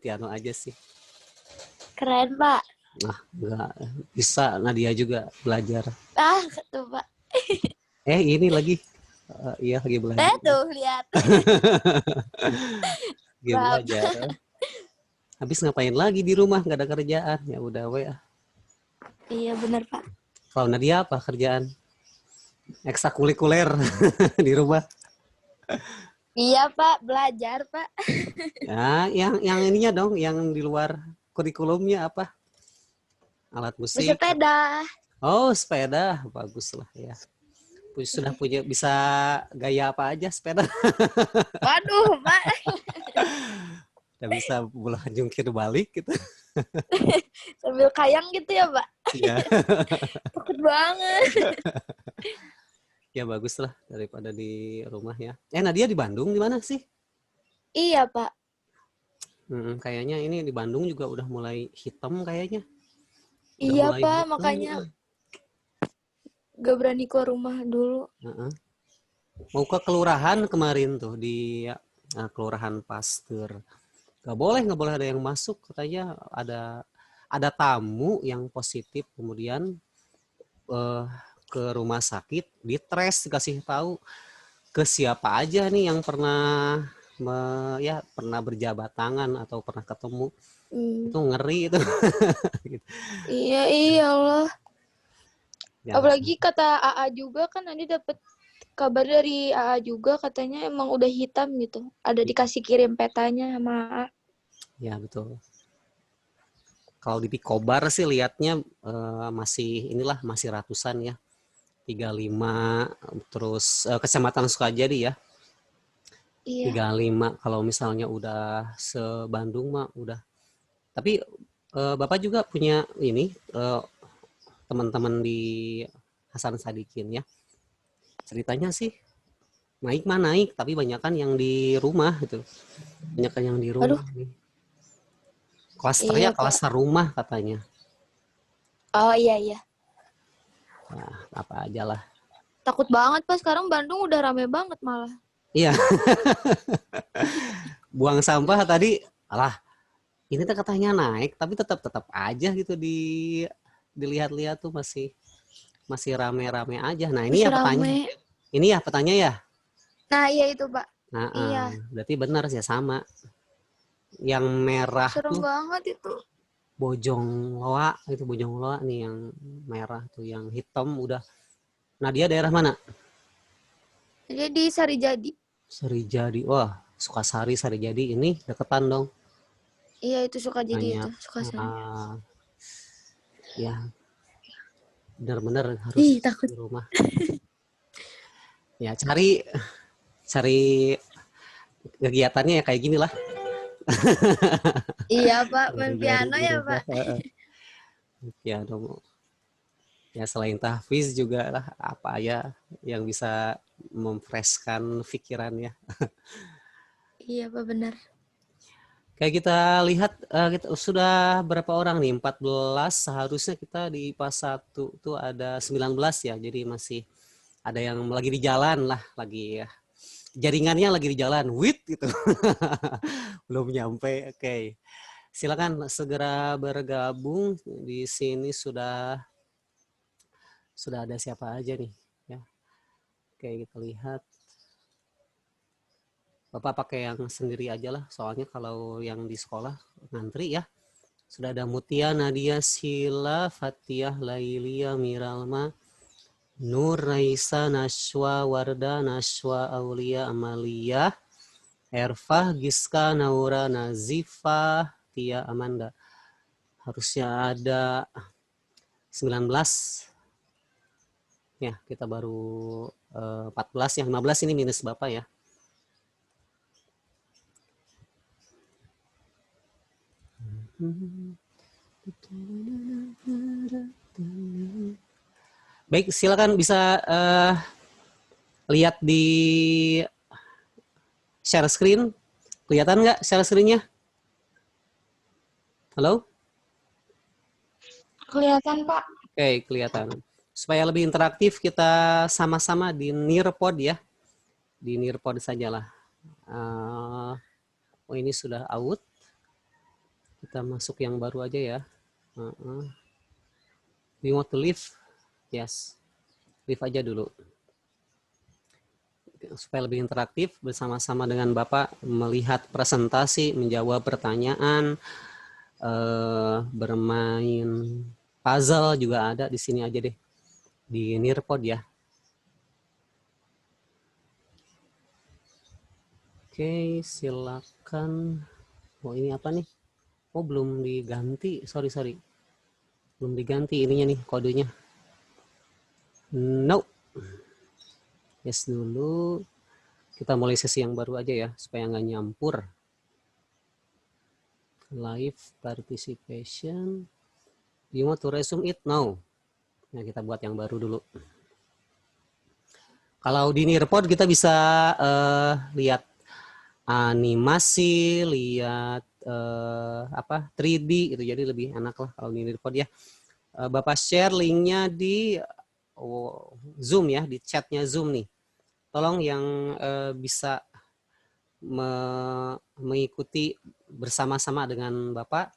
piano aja sih. Keren, Pak. Nah, nggak bisa Nadia juga belajar. Tuh, Pak. Ini lagi. Iya, lagi belajar. Tuh, lihat. Lagi belajar. Habis ngapain lagi di rumah, nggak ada kerjaan. Ya udah, Iya, benar, Pak. Kalau Nadia apa kerjaan? Ekstrakurikuler di rumah. Iya, Pak. Belajar, Pak. Ya, yang ininya dong, yang di luar kurikulumnya apa? Alat musik. Bersepeda. Oh, sepeda. Bagus lah ya. Sudah punya, bisa gaya apa aja sepeda. Waduh, Pak. Udah bisa bola jungkir balik gitu. Sambil kayang gitu ya, Pak. Ya. Takut banget. Ya bagus lah daripada di rumah ya. Nadia di Bandung di mana sih? Iya, Pak. Kayaknya ini di Bandung juga udah mulai hitam kayaknya. Udah Iya, mulai Pak. hitam. Makanya gak berani keluar rumah dulu. Mau ke kelurahan kemarin tuh di kelurahan Pasteur. Nggak boleh ada yang masuk, katanya ada tamu yang positif, kemudian ke rumah sakit, ditres, dikasih tahu ke siapa aja nih yang pernah pernah berjabat tangan atau pernah ketemu. Itu ngeri itu. Iya Allah. Ya. Apalagi kata AA juga kan nanti dapat kabar dari AA juga, katanya emang udah hitam gitu. Ada dikasih kirim petanya sama AA. Ya betul. Kalau di Pikobar sih lihatnya masih ratusan ya. 35, terus Kecamatan Sukajadi ya. Iya. 35, kalau misalnya udah se-Bandung mah udah. Tapi Bapak juga punya ini teman-teman di Hasan Sadikin ya. Ceritanya sih naik, tapi banyakan yang di rumah gitu. Banyakan yang di rumah. Aduh. Klasternya Iya, Pak. klaster rumah katanya. Oh iya. Nah, apa aja lah. Takut banget, Pak. Sekarang Bandung udah rame banget malah. Iya. Buang sampah tadi, ini tuh katanya naik, tapi tetap aja gitu dilihat-lihat tuh masih rame-rame aja. Nah, ini Masih ya petanya. rame. Ini ya petanya ya. Nah, iya itu, Pak. Iya. Berarti benar sih sama. Yang merah Serem tuh banget itu. Bojongloa, itu Bojongloa nih yang merah tuh, yang hitam udah. Nah, dia daerah mana? Jadi Sarijadi. Sarijadi. Wah, Sukasari, Sarijadi ini deketan dong. Iya, itu Sukajadi Banyak. itu, Sukasari. Ya, benar-benar harus takut. di rumah. Ya, cari kegiatannya ya kayak gini lah. Iya, Pak, main piano ya, Pak. Piano. Ya, selain tahfiz juga lah apa ya yang bisa memfreshkan pikirannya. Iya, Pak, benar. Kayak kita lihat kita sudah berapa orang nih? 14, seharusnya kita di pas 1 tuh ada 19 ya. Jadi masih ada yang lagi di jalan lah, lagi ya. Jaringannya lagi di jalan, gitu. Belum nyampe. Oke. Silakan segera bergabung. Di sini sudah ada siapa aja nih ya. Oke, kita lihat. Bapak pakai yang sendiri aja lah, soalnya kalau yang di sekolah ngantri ya. Sudah ada Mutia, Nadia, Sila, Fatiah, Lailia, Miralma, Nur, Raisa, Nashwa, Warda, Nashwa, Aulia, Amalia, Erfah, Giska, Naura, Nazifa, Tia, Amanda. Harusnya ada 19. Ya, kita baru 14 ya, 15 ini minus Bapak ya. Baik, silakan bisa lihat di share screen. Kelihatan nggak share screen-nya? Halo? Kelihatan, Pak. Oke, kelihatan. Supaya lebih interaktif, kita sama-sama di Nearpod ya. Di Nearpod sajalah. Oh, ini sudah out. Kita masuk yang baru aja ya. We want to leave? Yes. Leave aja dulu. Supaya lebih interaktif bersama-sama dengan Bapak melihat presentasi, menjawab pertanyaan, bermain puzzle juga ada di sini aja deh. Di Nearpod ya. Oke, silakan. Oh, ini apa nih? Oh, belum diganti. Sorry. Belum diganti ininya nih, kodenya. No. Yes dulu. Kita mulai sesi yang baru aja ya, supaya nggak nyampur. Live participation. You want to resume it? No. Nah, kita buat yang baru dulu. Kalau di Nearpod kita bisa lihat animasi, lihat 3D gitu, jadi lebih enak lah kalau di Nearpod ya. Bapak share linknya di Zoom ya, di chatnya Zoom nih. Tolong yang bisa mengikuti bersama-sama dengan Bapak,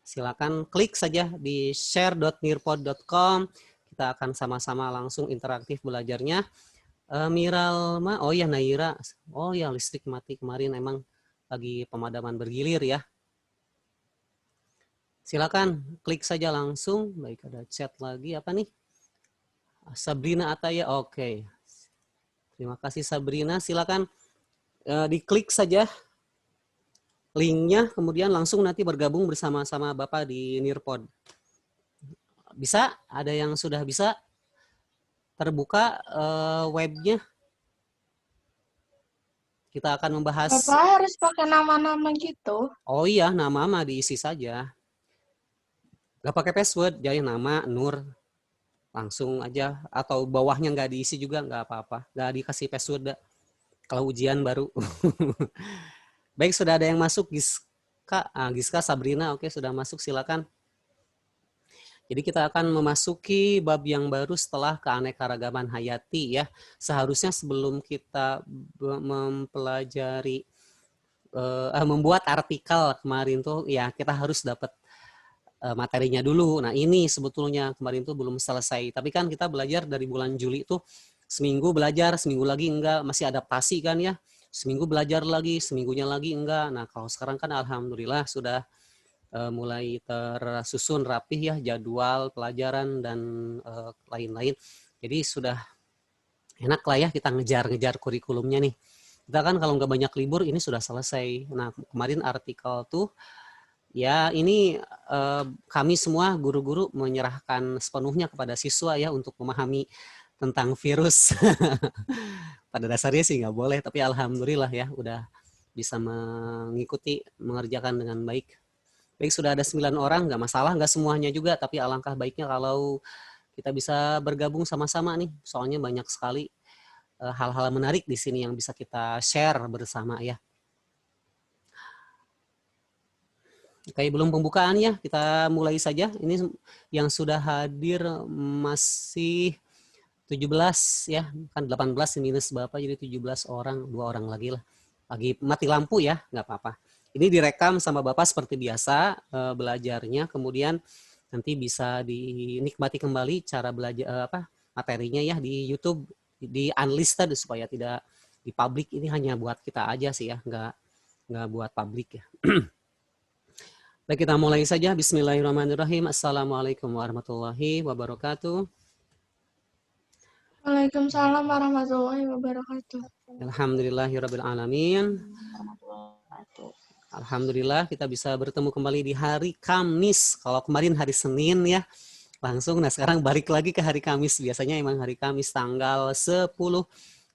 silakan klik saja di share.nearpod.com. Kita akan sama-sama langsung interaktif belajarnya. Miralma, oh ya Naira, oh ya listrik mati kemarin, emang lagi pemadaman bergilir ya. Silakan klik saja langsung. Baik, ada chat lagi apa nih? Sabrina Ataya, oke. Terima kasih Sabrina, silakan diklik saja linknya, kemudian langsung nanti bergabung bersama-sama Bapak di Nearpod. Bisa? Ada yang sudah bisa terbuka webnya? Kita akan membahas. Bapak harus pakai nama-nama gitu. Oh iya, nama diisi saja. Gak pakai password, jadi nama Nur langsung aja, atau bawahnya nggak diisi juga nggak apa-apa, nggak dikasih password kalau ujian baru. Baik, sudah ada yang masuk, Giska, Sabrina, oke sudah masuk, silakan. Jadi kita akan memasuki bab yang baru setelah keanekaragaman hayati ya. Seharusnya sebelum kita mempelajari membuat artikel kemarin tuh ya kita harus dapat materinya dulu. Nah ini sebetulnya kemarin tuh belum selesai. Tapi kan kita belajar dari bulan Juli tuh seminggu belajar, seminggu lagi enggak, masih adaptasi kan ya. Seminggu belajar lagi, seminggunya lagi enggak. Nah kalau sekarang kan alhamdulillah sudah mulai tersusun rapih ya jadwal pelajaran dan lain-lain. Jadi sudah enak lah ya kita ngejar-ngejar kurikulumnya nih. Kita kan kalau nggak banyak libur ini sudah selesai. Nah kemarin artikel tuh ya ini kami semua guru-guru menyerahkan sepenuhnya kepada siswa ya untuk memahami tentang virus. Pada dasarnya sih nggak boleh, tapi alhamdulillah ya udah bisa mengikuti, mengerjakan dengan baik. Baik, sudah ada 9 orang, nggak masalah, nggak semuanya juga, tapi alangkah baiknya kalau kita bisa bergabung sama-sama nih, soalnya banyak sekali hal-hal menarik di sini yang bisa kita share bersama ya. Kayak belum pembukaan ya, kita mulai saja. Ini yang sudah hadir masih 17 ya, kan 18 minus Bapak jadi 17 orang, 2 orang lagi lah. Lagi mati lampu ya, nggak apa-apa. Ini direkam sama Bapak seperti biasa belajarnya, kemudian nanti bisa dinikmati kembali cara belajar materinya ya di YouTube, di unlisted supaya tidak di publik. Ini hanya buat kita aja sih ya, nggak buat publik ya. Baik, kita mulai saja. Bismillahirrahmanirrahim. Assalamualaikum warahmatullahi wabarakatuh. Waalaikumsalam warahmatullahi wabarakatuh. Alhamdulillahirabbil alamin. Alhamdulillah kita bisa bertemu kembali di hari Kamis. Kalau kemarin hari Senin ya, langsung. Nah sekarang balik lagi ke hari Kamis. Biasanya emang hari Kamis tanggal 10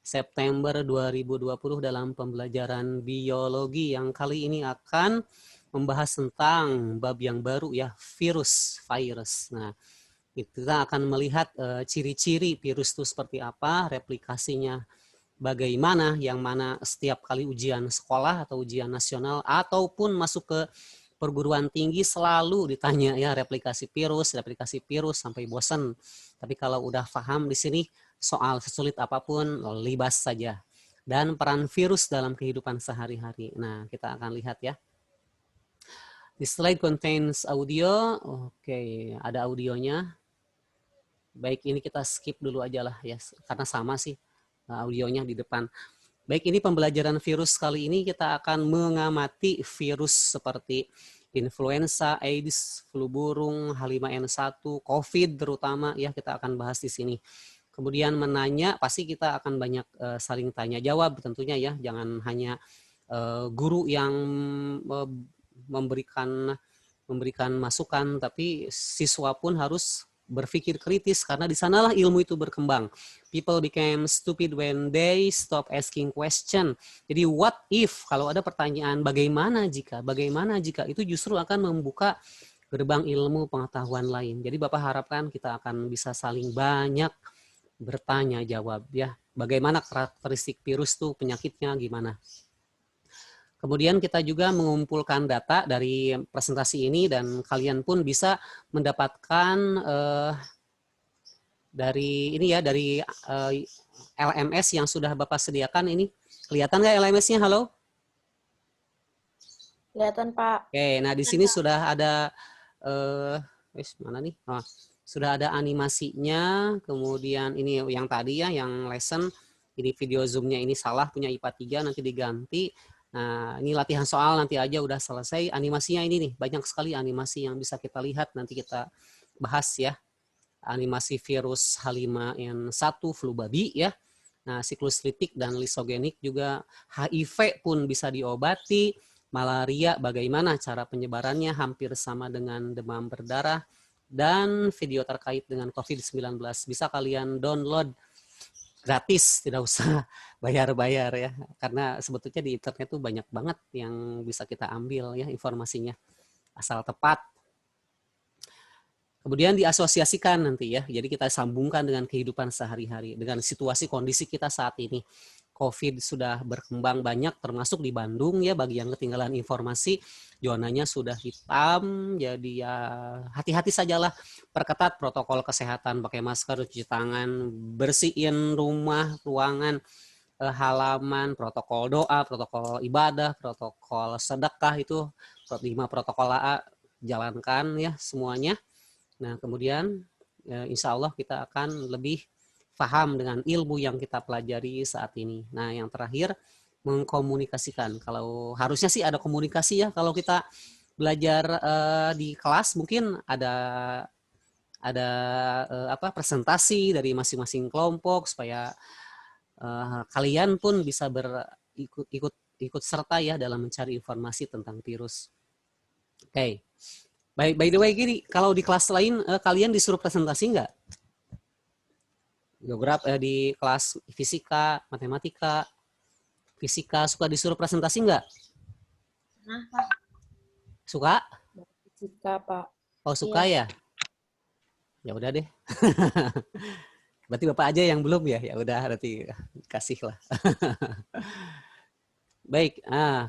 September 2020 dalam pembelajaran biologi yang kali ini akan membahas tentang bab yang baru ya, virus. Nah, kita akan melihat ciri-ciri virus itu seperti apa, replikasinya bagaimana, yang mana setiap kali ujian sekolah atau ujian nasional ataupun masuk ke perguruan tinggi selalu ditanya ya replikasi virus sampai bosan. Tapi kalau udah paham di sini soal sesulit apapun libas saja. Dan peran virus dalam kehidupan sehari-hari. Nah, kita akan lihat ya. This slide contains audio. Oke, ada audionya. Baik, ini kita skip dulu aja lah ya, karena sama sih audionya di depan. Baik, ini pembelajaran virus kali ini kita akan mengamati virus seperti influenza, AIDS, flu burung, H5N1, COVID terutama ya, kita akan bahas di sini. Kemudian menanya, pasti kita akan banyak saling tanya jawab tentunya ya, jangan hanya guru yang memberikan masukan, tapi siswa pun harus berpikir kritis karena di sanalah ilmu itu berkembang. People became stupid when they stop asking question. Jadi what if, kalau ada pertanyaan bagaimana jika itu justru akan membuka gerbang ilmu pengetahuan lain. Jadi Bapak harapkan kita akan bisa saling banyak bertanya jawab ya. Bagaimana karakteristik virus tuh, penyakitnya gimana. Kemudian kita juga mengumpulkan data dari presentasi ini dan kalian pun bisa mendapatkan dari ini ya, dari LMS yang sudah Bapak sediakan ini. Kelihatan nggak LMS-nya? Halo? Kelihatan, Pak. Oke, nah di sini sudah ada mana nih? Oh, sudah ada animasinya. Kemudian ini yang tadi ya, yang lesson. Ini video Zoom-nya ini salah, punya IPA 3, nanti diganti. Nah, ini latihan soal, nanti aja udah selesai. Animasinya ini nih, banyak sekali animasi yang bisa kita lihat, nanti kita bahas ya. Animasi virus H5N1, flu babi ya. Nah, siklus litik dan lisogenik juga. HIV pun bisa diobati. Malaria bagaimana cara penyebarannya, hampir sama dengan demam berdarah. Dan video terkait dengan COVID-19 bisa kalian download gratis, tidak usah bayar-bayar ya, karena sebetulnya di internet tuh banyak banget yang bisa kita ambil ya informasinya, asal tepat. Kemudian diasosiasikan nanti ya, jadi kita sambungkan dengan kehidupan sehari-hari, dengan situasi kondisi kita saat ini. COVID sudah berkembang banyak, termasuk di Bandung ya, bagi yang ketinggalan informasi, zonanya sudah hitam, jadi ya hati-hati sajalah, perketat protokol kesehatan, pakai masker, cuci tangan, bersihin rumah, ruangan, halaman, protokol doa, protokol ibadah, protokol sedekah, itu 5 protokol AA, jalankan ya semuanya. Nah kemudian insya Allah kita akan lebih paham dengan ilmu yang kita pelajari saat ini. Nah, yang terakhir mengkomunikasikan. Kalau harusnya sih ada komunikasi ya. Kalau kita belajar di kelas mungkin ada presentasi dari masing-masing kelompok supaya kalian pun bisa ikut serta ya dalam mencari informasi tentang virus. Oke. By the way gini, kalau di kelas lain kalian disuruh presentasi nggak? Geografi di kelas fisika, matematika, fisika suka disuruh presentasi nggak? Nah, Pak. Suka? Fisika, Pak. Oh suka ya? Ya udah deh. Berarti Bapak aja yang belum ya? Ya udah, berarti kasih lah. Baik,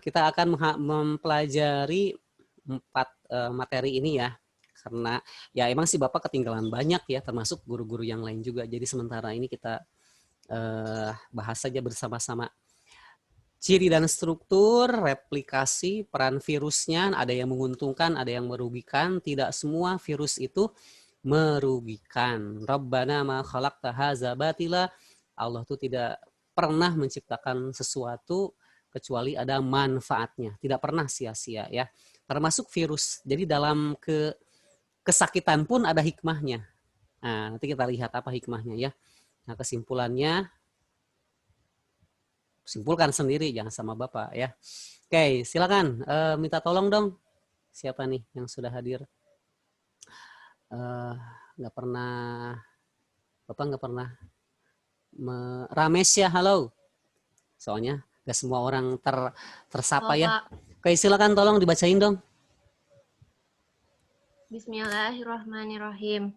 kita akan mempelajari 4 materi ini ya. Karena ya emang sih Bapak ketinggalan banyak ya, termasuk guru-guru yang lain juga. Jadi sementara ini kita bahas saja bersama-sama. Ciri dan struktur, replikasi, peran virusnya, ada yang menguntungkan, ada yang merugikan. Tidak semua virus itu merugikan. Rabbana ma khalaqta hadza batila. Allah tuh tidak pernah menciptakan sesuatu kecuali ada manfaatnya. Tidak pernah sia-sia ya. Termasuk virus. Jadi dalam kesakitan pun ada hikmahnya. Nah, nanti kita lihat apa hikmahnya ya. Nah, kesimpulannya simpulkan sendiri, jangan sama Bapak ya. Oke, silakan minta tolong dong. Siapa nih yang sudah hadir? Nggak pernah, Bapak nggak pernah. Ramesh ya, halo. Soalnya nggak semua orang tersapa ya. Oke, silakan tolong dibacain dong. Bismillahirrahmanirrahim.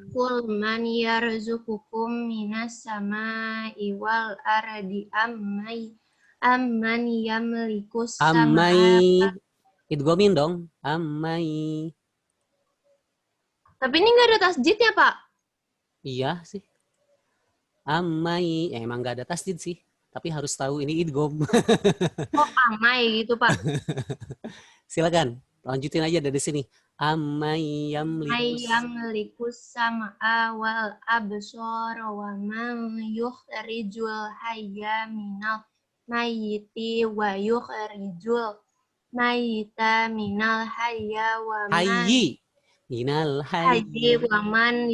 Qul man yarzuqukum minas samai wal ardi amman yamlikus samai. Idgomin dong. Amai. Tapi ini nggak ada tasdidnya, Pak. Iya sih. Amai. Ya, emang nggak ada tasdid sih. Tapi harus tahu ini idgom. Oh, amai gitu, Pak. Silakan. Lanjutin aja dari sini. Ammayam likus. Yamlikus sam'a wal absara wa man yukhrijul hayya minal mayyiti wa yukhrijul mayyita minal hayya wa man Hayyi. Minal hayyi hayyi. wa man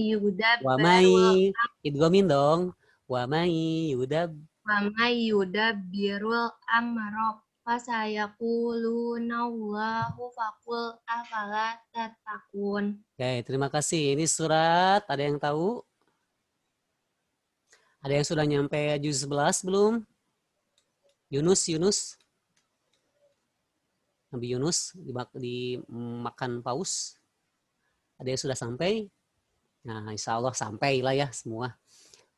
Wa may. yudabbarul Idgomin dong. Wa may yudab. wa may yudabbirul amra fasayaquluna Allahu faqul afala tattaqun. Oke, terima kasih. Ini surat, ada yang tahu? Ada yang sudah nyampe juz 11 belum? Yunus. Nabi Yunus dimakan paus. Ada yang sudah sampai? Nah, insya Allah sampailah ya semua.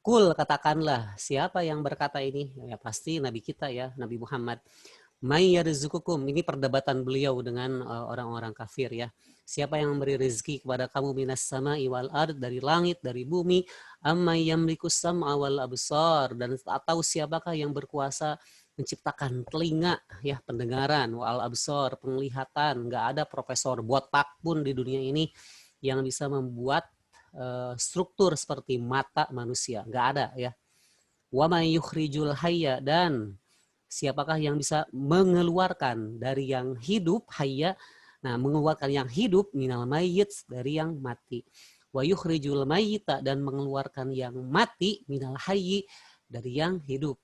Kul, katakanlah, siapa yang berkata ini? Ya pasti Nabi kita ya, Nabi Muhammad. May yarzuqukum, ini perdebatan beliau dengan orang-orang kafir ya. Siapa yang memberi rezeki kepada kamu minas sama'i wal ard, dari langit, dari bumi, amay yamlikus sam'a wal absar, dan atau siapakah yang berkuasa menciptakan telinga ya, pendengaran, wal absar, penglihatan. Nggak ada profesor botak pun di dunia ini yang bisa membuat struktur seperti mata manusia, nggak ada ya. Wa may yukhrijul hayya, dan siapakah yang bisa mengeluarkan dari yang hidup, hayya, nah mengeluarkan yang hidup, minal mayyit, dari yang mati. Wa yukhrijul mayyita, dan mengeluarkan yang mati, minal hayyi, dari yang hidup.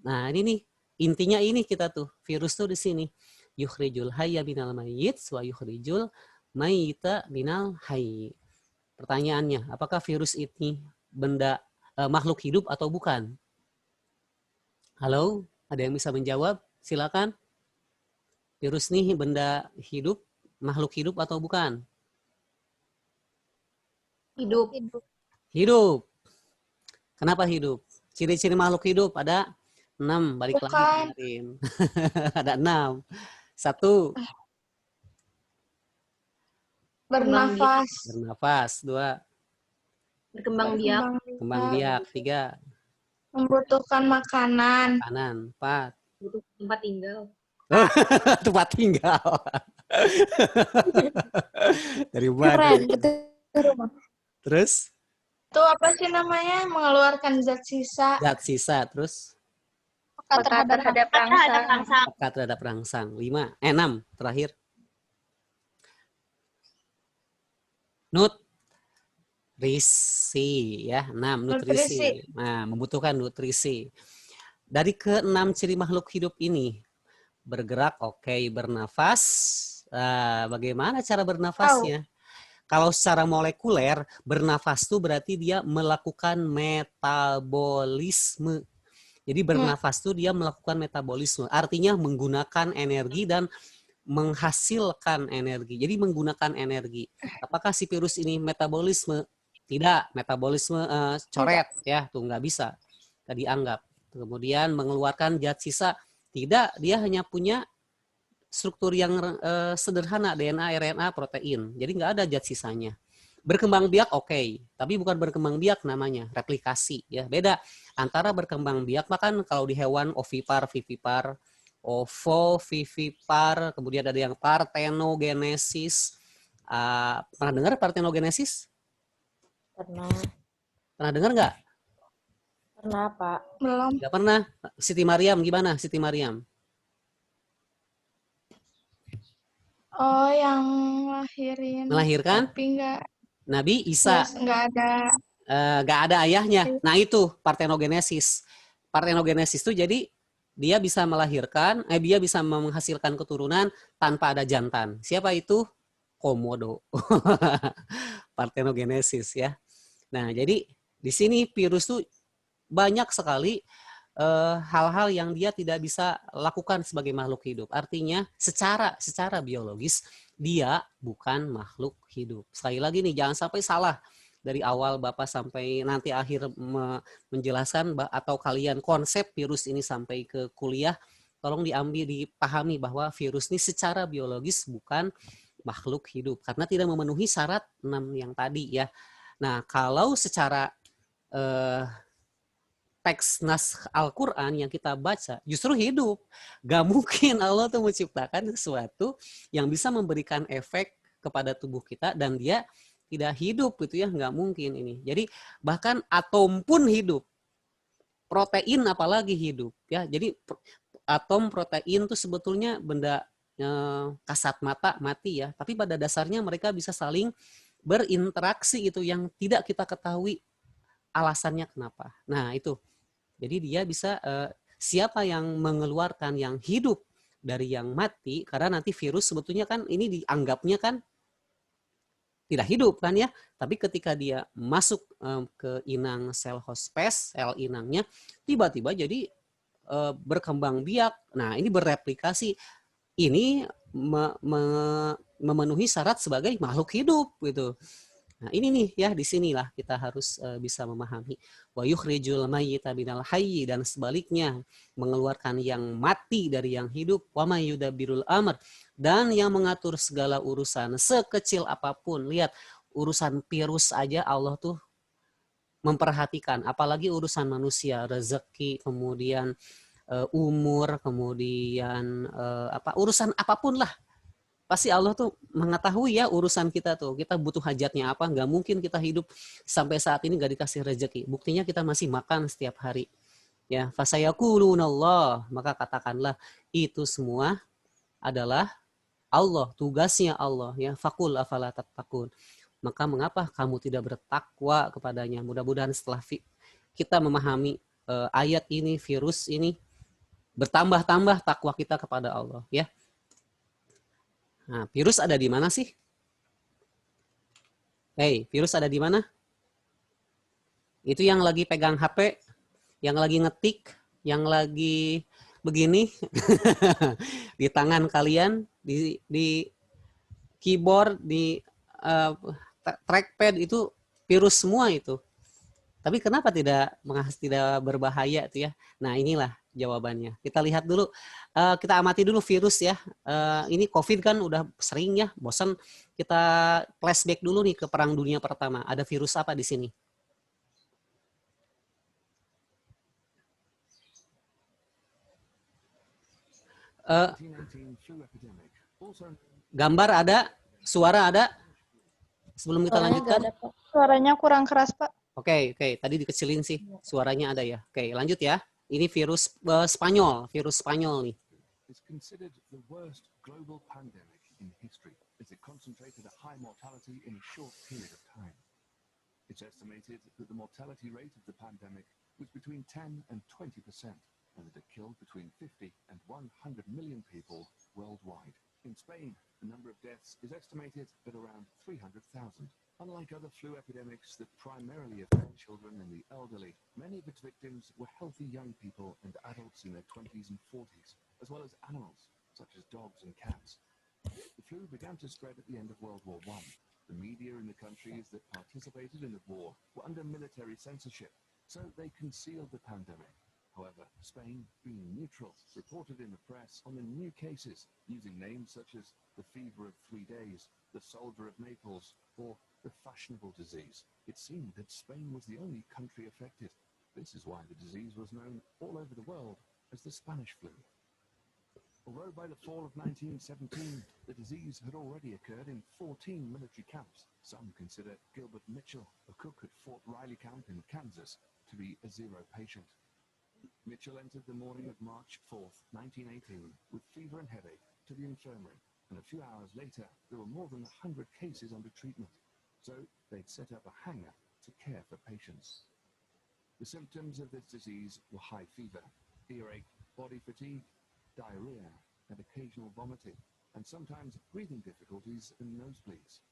Nah ini nih, intinya ini kita tuh, virus tuh di sini. Yukhrijul hayya minal mayyit, wa yukhrijul mayyita minal hayyi. Pertanyaannya, apakah virus ini benda makhluk hidup atau bukan? Halo? Ada yang bisa menjawab? Silakan. Virus ini benda hidup, makhluk hidup atau bukan? Hidup. Hidup. Kenapa hidup? Ciri-ciri makhluk hidup ada 6. Balik lagi kemarin. Ada 6. 1. Bernafas. Bernafas. 2. Berkembang biak. Kembang biak. 3. Membutuhkan makanan. Makanan. 4. Butuh tempat tinggal. Tempat tinggal. Dari mana? Keren. Itu rumah. Terus? Itu apa sih namanya? Mengeluarkan zat sisa. Zat sisa. Terus? Peka terhadap rangsang. Peka terhadap rangsang. 5. 6. Terakhir. Nutrisi ya, 6 nutrisi. Nah, membutuhkan nutrisi. Dari ke-6 ciri makhluk hidup ini, bergerak, oke, bernafas. Bagaimana cara bernafasnya? Kalau secara molekuler, bernafas itu berarti dia melakukan metabolisme. Jadi bernafas itu dia melakukan metabolisme, artinya menggunakan energi dan menghasilkan energi. Jadi menggunakan energi. Apakah si virus ini metabolisme? Tidak, metabolisme coret ya, tuh nggak bisa. Tadi anggap. Kemudian mengeluarkan zat sisa, tidak, dia hanya punya struktur yang sederhana, DNA, RNA, protein. Jadi nggak ada zat sisanya. Berkembang biak oke, tapi bukan berkembang biak namanya, replikasi ya. Beda antara berkembang biak, makan kalau di hewan ovipar, vivipar, ovovivipar, kemudian ada yang parthenogenesis. Pernah dengar parthenogenesis? Pernah. Pernah dengar nggak? Pernah, Pak. Belum. Nggak pernah. Siti Mariam gimana? Siti Mariam? Oh, yang lahirin. Melahirkan? Tapi nggak. Nabi Isa. Nggak ada. Nggak ada ayahnya. Nah itu parthenogenesis. Parthenogenesis itu jadi dia bisa melahirkan, dia bisa menghasilkan keturunan tanpa ada jantan. Siapa itu? Komodo. Parthenogenesis ya. Nah, jadi di sini virus tuh banyak sekali hal-hal yang dia tidak bisa lakukan sebagai makhluk hidup. Artinya secara biologis dia bukan makhluk hidup. Sekali lagi nih, jangan sampai salah dari awal Bapak sampai nanti akhir menjelaskan atau kalian konsep virus ini sampai ke kuliah, tolong dipahami bahwa virus ini secara biologis bukan makhluk hidup karena tidak memenuhi syarat 6 yang tadi ya. Nah, kalau secara teks nas Al-Quran yang kita baca justru hidup. Gak mungkin Allah tuh menciptakan sesuatu yang bisa memberikan efek kepada tubuh kita dan dia tidak hidup gitu ya, nggak mungkin ini. Jadi bahkan atom pun hidup, protein apalagi hidup ya. Jadi atom protein tuh sebetulnya benda kasat mata mati ya, tapi pada dasarnya mereka bisa saling berinteraksi itu yang tidak kita ketahui alasannya kenapa. Nah itu. Jadi dia bisa siapa yang mengeluarkan yang hidup dari yang mati, karena nanti virus sebetulnya kan ini dianggapnya kan tidak hidup kan ya, tapi ketika dia masuk ke inang sel hospes, sel inangnya tiba-tiba jadi berkembang biak. Nah ini bereplikasi, ini memenuhi syarat sebagai makhluk hidup gitu. Nah, ini nih ya, di sinilah kita harus bisa memahami wa yukhrijul mayyita minal hayyi, dan sebaliknya mengeluarkan yang mati dari yang hidup, wa may yudabbirul amr, dan yang mengatur segala urusan sekecil apapun. Lihat urusan virus aja Allah tuh memperhatikan, apalagi urusan manusia, rezeki, kemudian umur, kemudian urusan apapun lah. Pasti Allah tuh mengetahui ya urusan kita tuh. Kita butuh hajatnya apa. Nggak mungkin kita hidup sampai saat ini nggak dikasih rezeki. Buktinya kita masih makan setiap hari. Ya, fasayaqulunallah, maka katakanlah itu semua adalah Allah, tugasnya Allah ya. Faqul afala tattaqun. Maka mengapa kamu tidak bertakwa kepadanya? Mudah-mudahan setelah kita memahami ayat ini, virus ini, bertambah-tambah takwa kita kepada Allah ya. Nah, virus ada di mana sih? Virus ada di mana? Itu yang lagi pegang HP, yang lagi ngetik, yang lagi begini di tangan kalian, di keyboard, di trackpad, itu virus semua itu. Tapi kenapa tidak berbahaya itu ya? Nah, inilah jawabannya. Kita lihat dulu, kita amati dulu virus ya. Ini COVID kan udah sering ya, bosan. Kita flashback dulu nih ke Perang Dunia Pertama. Ada virus apa di sini? Gambar ada, suara ada. Sebelum kita lanjutkan. Suaranya kurang keras, Pak. Oke. Tadi dikecilin sih, suaranya ada ya. Oke, lanjut ya. Ini virus Spanyol, virus Spanyol nih. Is considered the worst global pandemic in history as it concentrated a high mortality in a short period of time. It's estimated that the mortality rate of the pandemic was between 10 and 20%, and that it killed between 50 and 100 million people worldwide. In Spain, the number of deaths is estimated at around 300,000. Unlike other flu epidemics that primarily affect children and the elderly, many of its victims were healthy young people and adults in their 20s and 40s, as well as animals, such as dogs and cats. The flu began to spread at the end of World War I. The media in the countries that participated in the war were under military censorship, so they concealed the pandemic. However, Spain, being neutral, reported in the press on the new cases, using names such as the fever of 3 days, the soldier of Naples, or the fashionable disease. It seemed that Spain was the only country affected. This is why the disease was known all over the world as the Spanish flu. Although by the fall of 1917, the disease had already occurred in 14 military camps, some consider Gilbert Mitchell, a cook at Fort Riley Camp in Kansas, to be a zero patient. Mitchell entered the morning of March 4th, 1918, with fever and headache to the infirmary, and a few hours later, there were more than 100 cases under treatment. So they'd set up a hangar to care for patients. The symptoms of this disease were high fever, earache, body fatigue, diarrhea, and occasional vomiting, and sometimes breathing difficulties and nosebleeds.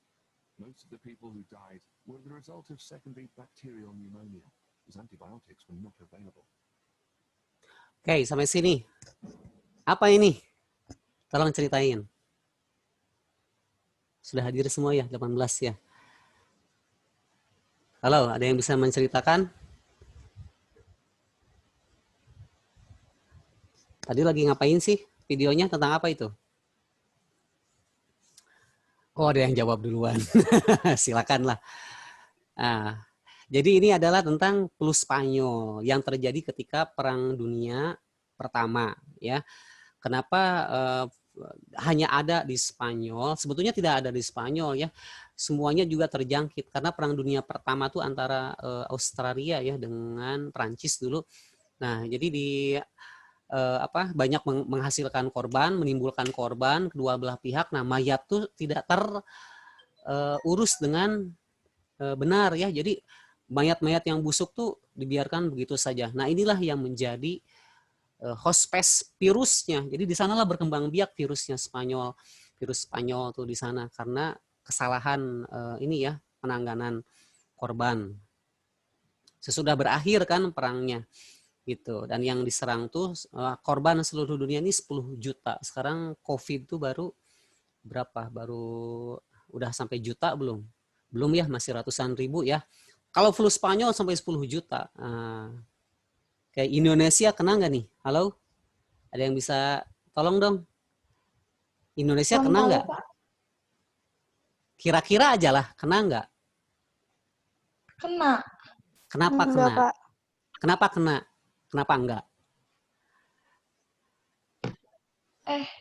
Most of the people who died were the result of secondary bacterial pneumonia, as antibiotics were not available. Oke, sampai sini. Apa ini? Tolong ceritain. Sudah hadir semua ya, 18 ya. Halo, ada yang bisa menceritakan? Tadi lagi ngapain sih? Videonya tentang apa itu? Oh, ada yang jawab duluan. Silakanlah. Jadi ini adalah tentang flu Spanyol yang terjadi ketika Perang Dunia Pertama, ya. Kenapa hanya ada di Spanyol? Sebetulnya tidak ada di Spanyol, ya. Semuanya juga terjangkit karena Perang Dunia Pertama itu antara Australia ya dengan Prancis dulu. Nah, jadi banyak menghasilkan korban, menimbulkan korban kedua belah pihak. Nah, mayat tuh tidak terurus dengan benar ya. Jadi mayat-mayat yang busuk tuh dibiarkan begitu saja. Nah, inilah yang menjadi host space virusnya. Jadi di sanalah berkembang biak virus Spanyol tuh di sana karena kesalahan ini ya, penanganan korban. Sesudah berakhir kan perangnya gitu, dan yang diserang tuh korban seluruh dunia ini 10 juta. Sekarang COVID tuh baru berapa? Baru udah sampai juta belum? Belum ya, masih ratusan ribu ya. Kalau flu Spanyol sampai 10 juta. Kayak Indonesia kena nggak nih? Halo? Ada yang bisa tolong dong? Indonesia Belum kena tahu, nggak? Pak. Kira-kira aja lah, kena nggak? Kena. Kenapa Enggak, kena? Pak. Kenapa kena? Kenapa enggak?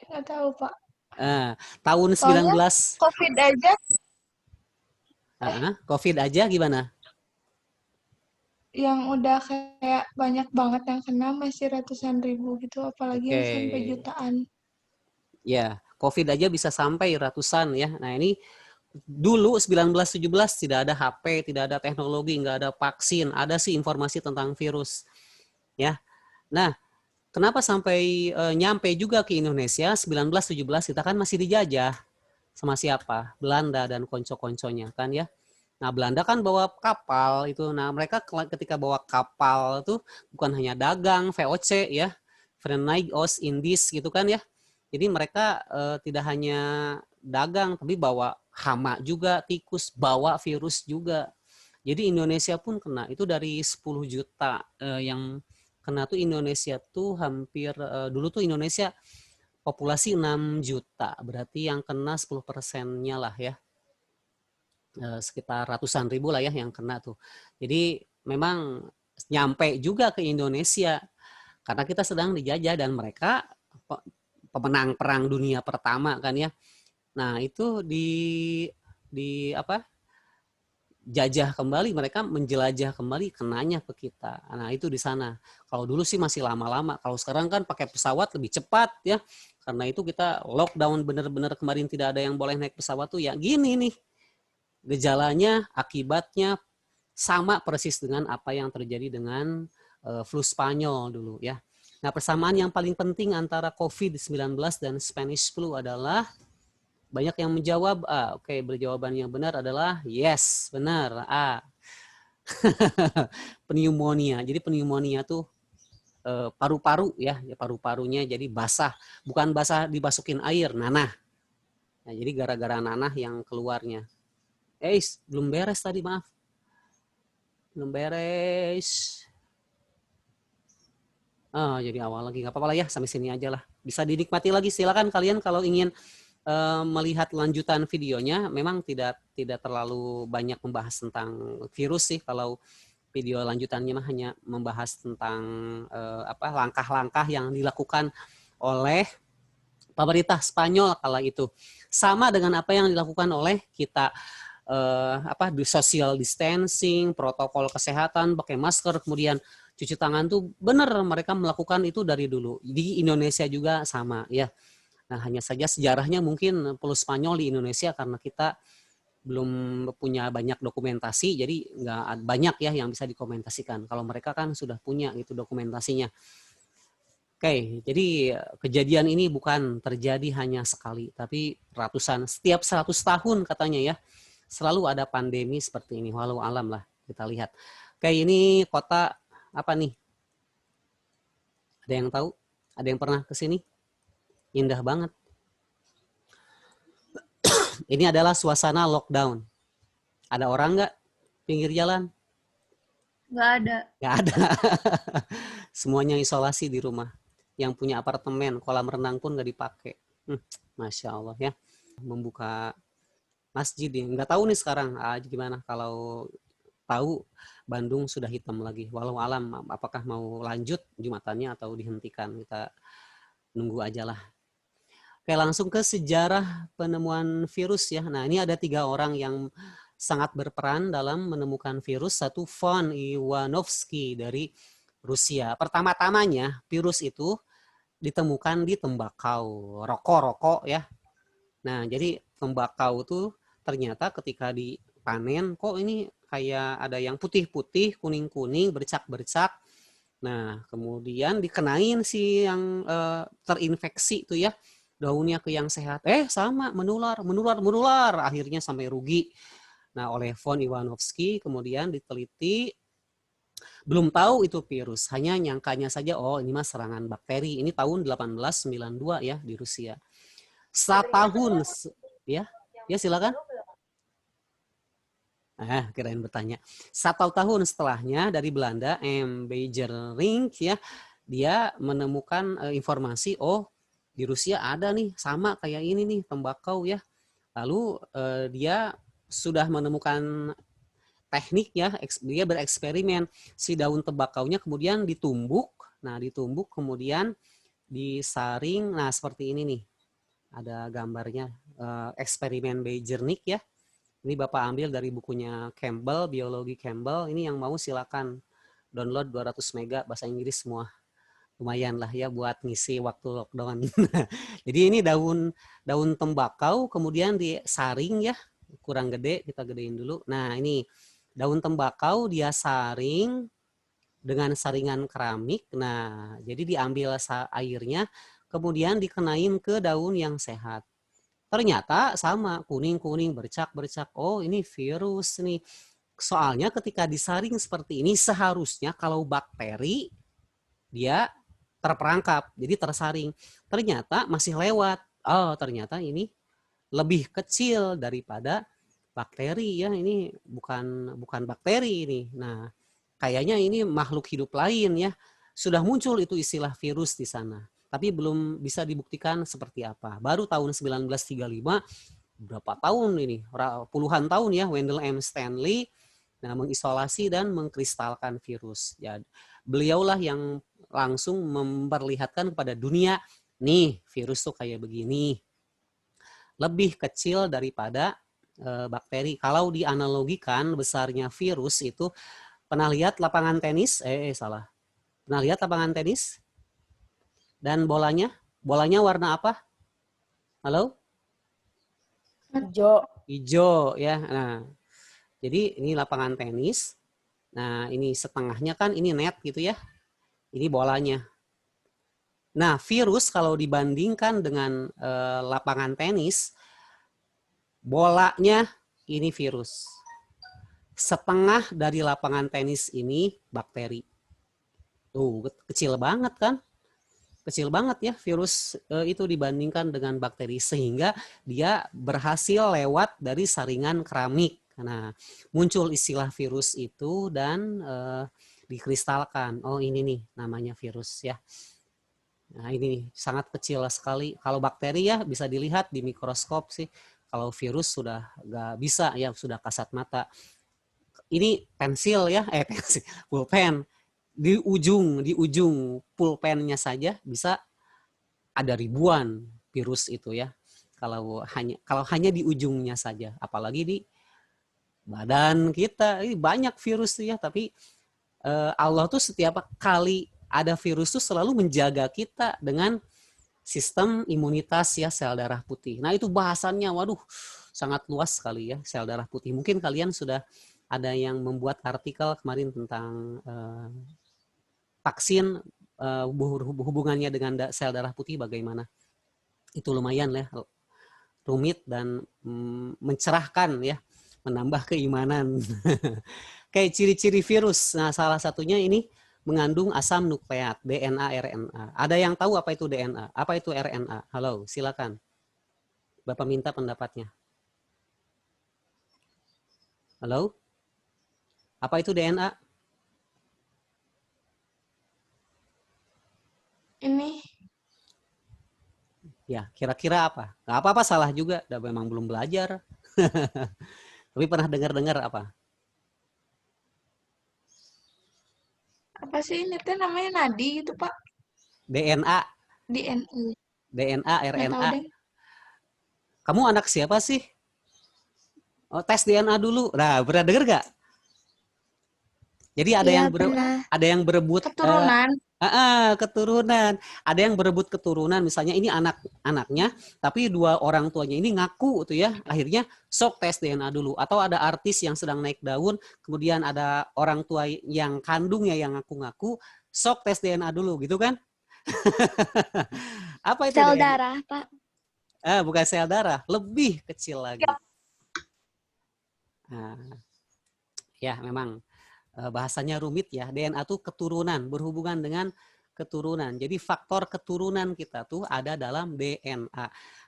Nggak tahu, Pak. Tahun Soalnya 19 COVID aja COVID aja gimana? yang udah kayak banyak banget yang kena masih ratusan ribu gitu, apalagi yang sampai Oke. jutaan. Ya, COVID aja bisa sampai ratusan ya. Nah, ini dulu 1917 tidak ada HP, tidak ada teknologi, nggak ada vaksin, ada sih informasi tentang virus. Ya. Nah, kenapa sampai nyampe juga ke Indonesia 1917? Kita kan masih dijajah sama siapa? Belanda dan konco-konconya kan ya. Nah, Belanda kan bawa kapal itu. Nah, mereka ketika bawa kapal itu bukan hanya dagang, VOC ya, Verenigd Oost Indies gitu kan ya. Jadi mereka tidak hanya dagang, tapi bawa hama juga, tikus, bawa virus juga. Jadi Indonesia pun kena. Itu dari 10 juta yang kena tuh Indonesia tuh hampir, dulu tuh Indonesia populasi 6 juta. Berarti yang kena 10%-nya lah ya. Sekitar ratusan ribu lah ya yang kena tuh. Jadi memang nyampe juga ke Indonesia karena kita sedang dijajah dan mereka pemenang perang dunia pertama kan ya. Nah, itu di apa? Jajah kembali, mereka menjelajah kembali, kenanya ke kita. Nah, itu di sana. Kalau dulu sih masih lama-lama. Kalau sekarang kan pakai pesawat lebih cepat ya. Karena itu kita lockdown benar-benar, kemarin tidak ada yang boleh naik pesawat tuh ya gini nih. Gejalanya, akibatnya sama persis dengan apa yang terjadi dengan flu Spanyol dulu ya. Nah, persamaan yang paling penting antara COVID-19 dan Spanish flu adalah banyak yang menjawab A. Oke, berjawaban yang benar adalah yes, benar, A. Pneumonia. Jadi pneumonia tuh paru-paru ya, paru-parunya jadi basah, bukan basah dimasukin air, nanah. Nah, jadi gara-gara nanah yang keluarnya. Belum beres tadi, maaf. Belum beres. Jadi awal lagi, nggak apa-apa lah ya, sampai sini aja lah. Bisa dinikmati lagi, silakan kalian kalau ingin melihat lanjutan videonya. Memang tidak terlalu banyak membahas tentang virus sih. Kalau video lanjutannya mah hanya membahas tentang langkah-langkah yang dilakukan oleh pemerintah Spanyol kala itu. Sama dengan apa yang dilakukan oleh kita, social distancing, protokol kesehatan, pakai masker, kemudian cuci tangan tuh benar mereka melakukan itu dari dulu. Di Indonesia juga sama ya. Nah, hanya saja sejarahnya mungkin flu Spanyol di Indonesia karena kita belum punya banyak dokumentasi, jadi nggak banyak ya yang bisa dikomentasikan. Kalau mereka kan sudah punya gitu dokumentasinya. Oke, jadi kejadian ini bukan terjadi hanya sekali, tapi ratusan, setiap 100 tahun katanya ya, selalu ada pandemi seperti ini. Walau alam lah, kita lihat. Oke, ini kota apa nih? Ada yang tahu? Ada yang pernah ke sini? Indah banget. Ini adalah suasana lockdown. Ada orang nggak pinggir jalan? Nggak ada. Nggak ada. Semuanya isolasi di rumah. Yang punya apartemen, kolam renang pun nggak dipakai. Masya Allah ya. Membuka masjid. Nggak tahu nih sekarang gimana kalau tahu Bandung sudah hitam lagi. Walau alam apakah mau lanjut Jumatannya atau dihentikan, kita nunggu aja lah. Oke, langsung ke sejarah penemuan virus ya. Nah, ini ada 3 orang yang sangat berperan dalam menemukan virus. Satu, von Iwanovsky dari Rusia. Pertama-tamanya virus itu ditemukan di tembakau, rokok ya. Nah, jadi tembakau itu ternyata ketika dipanen, kok ini kayak ada yang putih-putih, kuning-kuning, bercak-bercak. Nah, kemudian dikenain si yang terinfeksi itu ya, daunnya ke yang sehat. Sama, menular. Akhirnya sampai rugi. Nah, oleh von Iwanovsky kemudian diteliti, belum tahu itu virus, hanya nyangkanya saja, oh ini mah serangan bakteri. Ini tahun 1892 ya di Rusia. Setahun ya silakan. Kirain bertanya. 1 tahun setelahnya dari Belanda, M. Beijering ya, dia menemukan informasi, oh di Rusia ada nih sama kayak ini nih tembakau ya. Lalu dia sudah menemukan teknik ya, dia bereksperimen, si daun tembakaunya kemudian ditumbuk. Nah, ditumbuk kemudian disaring. Nah, seperti ini nih. Ada gambarnya, eksperimen Beijering ya. Ini Bapak ambil dari bukunya Campbell, Biologi Campbell. Ini yang mau silakan download 200 mega bahasa Inggris semua. Lumayan lah ya buat ngisi waktu lockdown. Jadi ini daun tembakau kemudian disaring ya, kurang gede, kita gedein dulu. Nah, ini daun tembakau dia saring dengan saringan keramik. Nah, jadi diambil airnya, kemudian dikenain ke daun yang sehat. Ternyata sama, kuning-kuning, bercak-bercak. Oh, ini virus nih. Soalnya ketika disaring seperti ini, seharusnya kalau bakteri, dia terperangkap, jadi tersaring. Ternyata masih lewat. Oh, ternyata ini lebih kecil daripada bakteri ya. Ini bukan bakteri ini. Nah, kayaknya ini makhluk hidup lain ya. Sudah muncul itu istilah virus di sana, tapi belum bisa dibuktikan seperti apa. Baru tahun 1935, berapa tahun ini, puluhan tahun ya, Wendell M. Stanley mengisolasi dan mengkristalkan virus. Ya, beliaulah yang langsung memperlihatkan kepada dunia, nih virus tuh kayak begini, lebih kecil daripada bakteri. Kalau dianalogikan besarnya virus itu, pernah lihat lapangan tenis? Salah. Pernah lihat lapangan tenis? Dan bolanya warna apa? Halo? Hijau. Hijau ya. Nah, jadi ini lapangan tenis. Nah, ini setengahnya kan ini net gitu ya. Ini bolanya. Nah, virus kalau dibandingkan dengan lapangan tenis, bolanya ini virus. Setengah dari lapangan tenis ini bakteri. Tuh, kecil banget kan? Kecil banget ya virus itu dibandingkan dengan bakteri, sehingga dia berhasil lewat dari saringan keramik. Nah, muncul istilah virus itu dan dikristalkan. Oh, ini nih namanya virus ya. Nah, ini nih, sangat kecil sekali. Kalau bakteri ya bisa dilihat di mikroskop sih. Kalau virus sudah nggak bisa ya, sudah kasat mata. Ini pensil ya, pensil, pulpen. Di ujung pulpennya saja bisa ada ribuan virus itu ya. Kalau hanya di ujungnya saja, apalagi di badan kita, ini banyak virus tuh ya. Tapi Allah tuh setiap kali ada virus tuh selalu menjaga kita dengan sistem imunitas ya, sel darah putih. Nah, itu bahasannya, waduh, sangat luas sekali ya, sel darah putih. Mungkin kalian sudah ada yang membuat artikel kemarin tentang vaksin, hubungannya dengan sel darah putih bagaimana. Itu lumayan ya, rumit dan mencerahkan ya, menambah keimanan. Kayak ciri-ciri virus. Nah, salah satunya ini mengandung asam nukleat, DNA, RNA. Ada yang tahu apa itu DNA? Apa itu RNA? Halo, silakan. Bapak minta pendapatnya. Halo? Apa itu DNA? Ini Ya, kira-kira apa? Nggak apa-apa, salah juga. Udah memang belum belajar. Tapi pernah dengar-dengar apa? Apa sih ini teh namanya nadi gitu, Pak? DNA, DNA. DNA, Nggak tahu RNA. deh. Kamu anak siapa sih? Oh, tes DNA dulu. Nah, pernah denger gak? Jadi Iya, pernah. ada yang berebut Keturunan. keturunan. Ada yang berebut keturunan. Misalnya ini anaknya, tapi dua orang tuanya ini ngaku tuh ya. Akhirnya sok tes DNA dulu. Atau ada artis yang sedang naik daun, kemudian ada orang tua yang kandung ya yang ngaku-ngaku, sok tes DNA dulu gitu kan? Apa itu Sel DNA? darah, Pak. Bukan sel darah, lebih kecil lagi. Nah, ya memang bahasanya rumit ya. DNA tuh keturunan, berhubungan dengan keturunan. Jadi faktor keturunan kita tuh ada dalam DNA.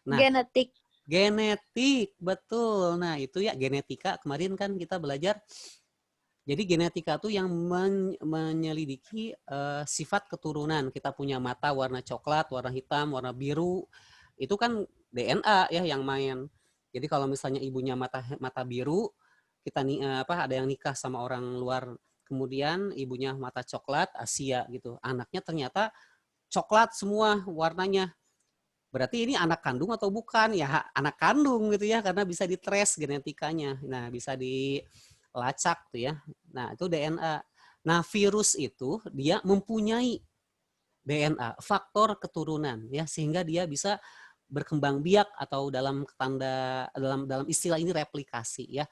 Nah, Genetik. genetik, betul. Nah, itu ya genetika. Kemarin kan kita belajar. Jadi genetika tuh yang menyelidiki sifat keturunan. Kita punya mata warna coklat, warna hitam, warna biru. Itu kan DNA ya yang main. Jadi kalau misalnya ibunya mata biru, kita ada yang nikah sama orang luar, kemudian ibunya mata coklat Asia gitu, anaknya ternyata coklat semua warnanya, berarti ini anak kandung atau bukan? Ya anak kandung gitu ya, karena bisa ditrace genetikanya, nah bisa dilacak tuh ya. Nah itu DNA. Nah virus itu dia mempunyai DNA, faktor keturunan ya, sehingga dia bisa berkembang biak atau dalam dalam istilah ini replikasi ya.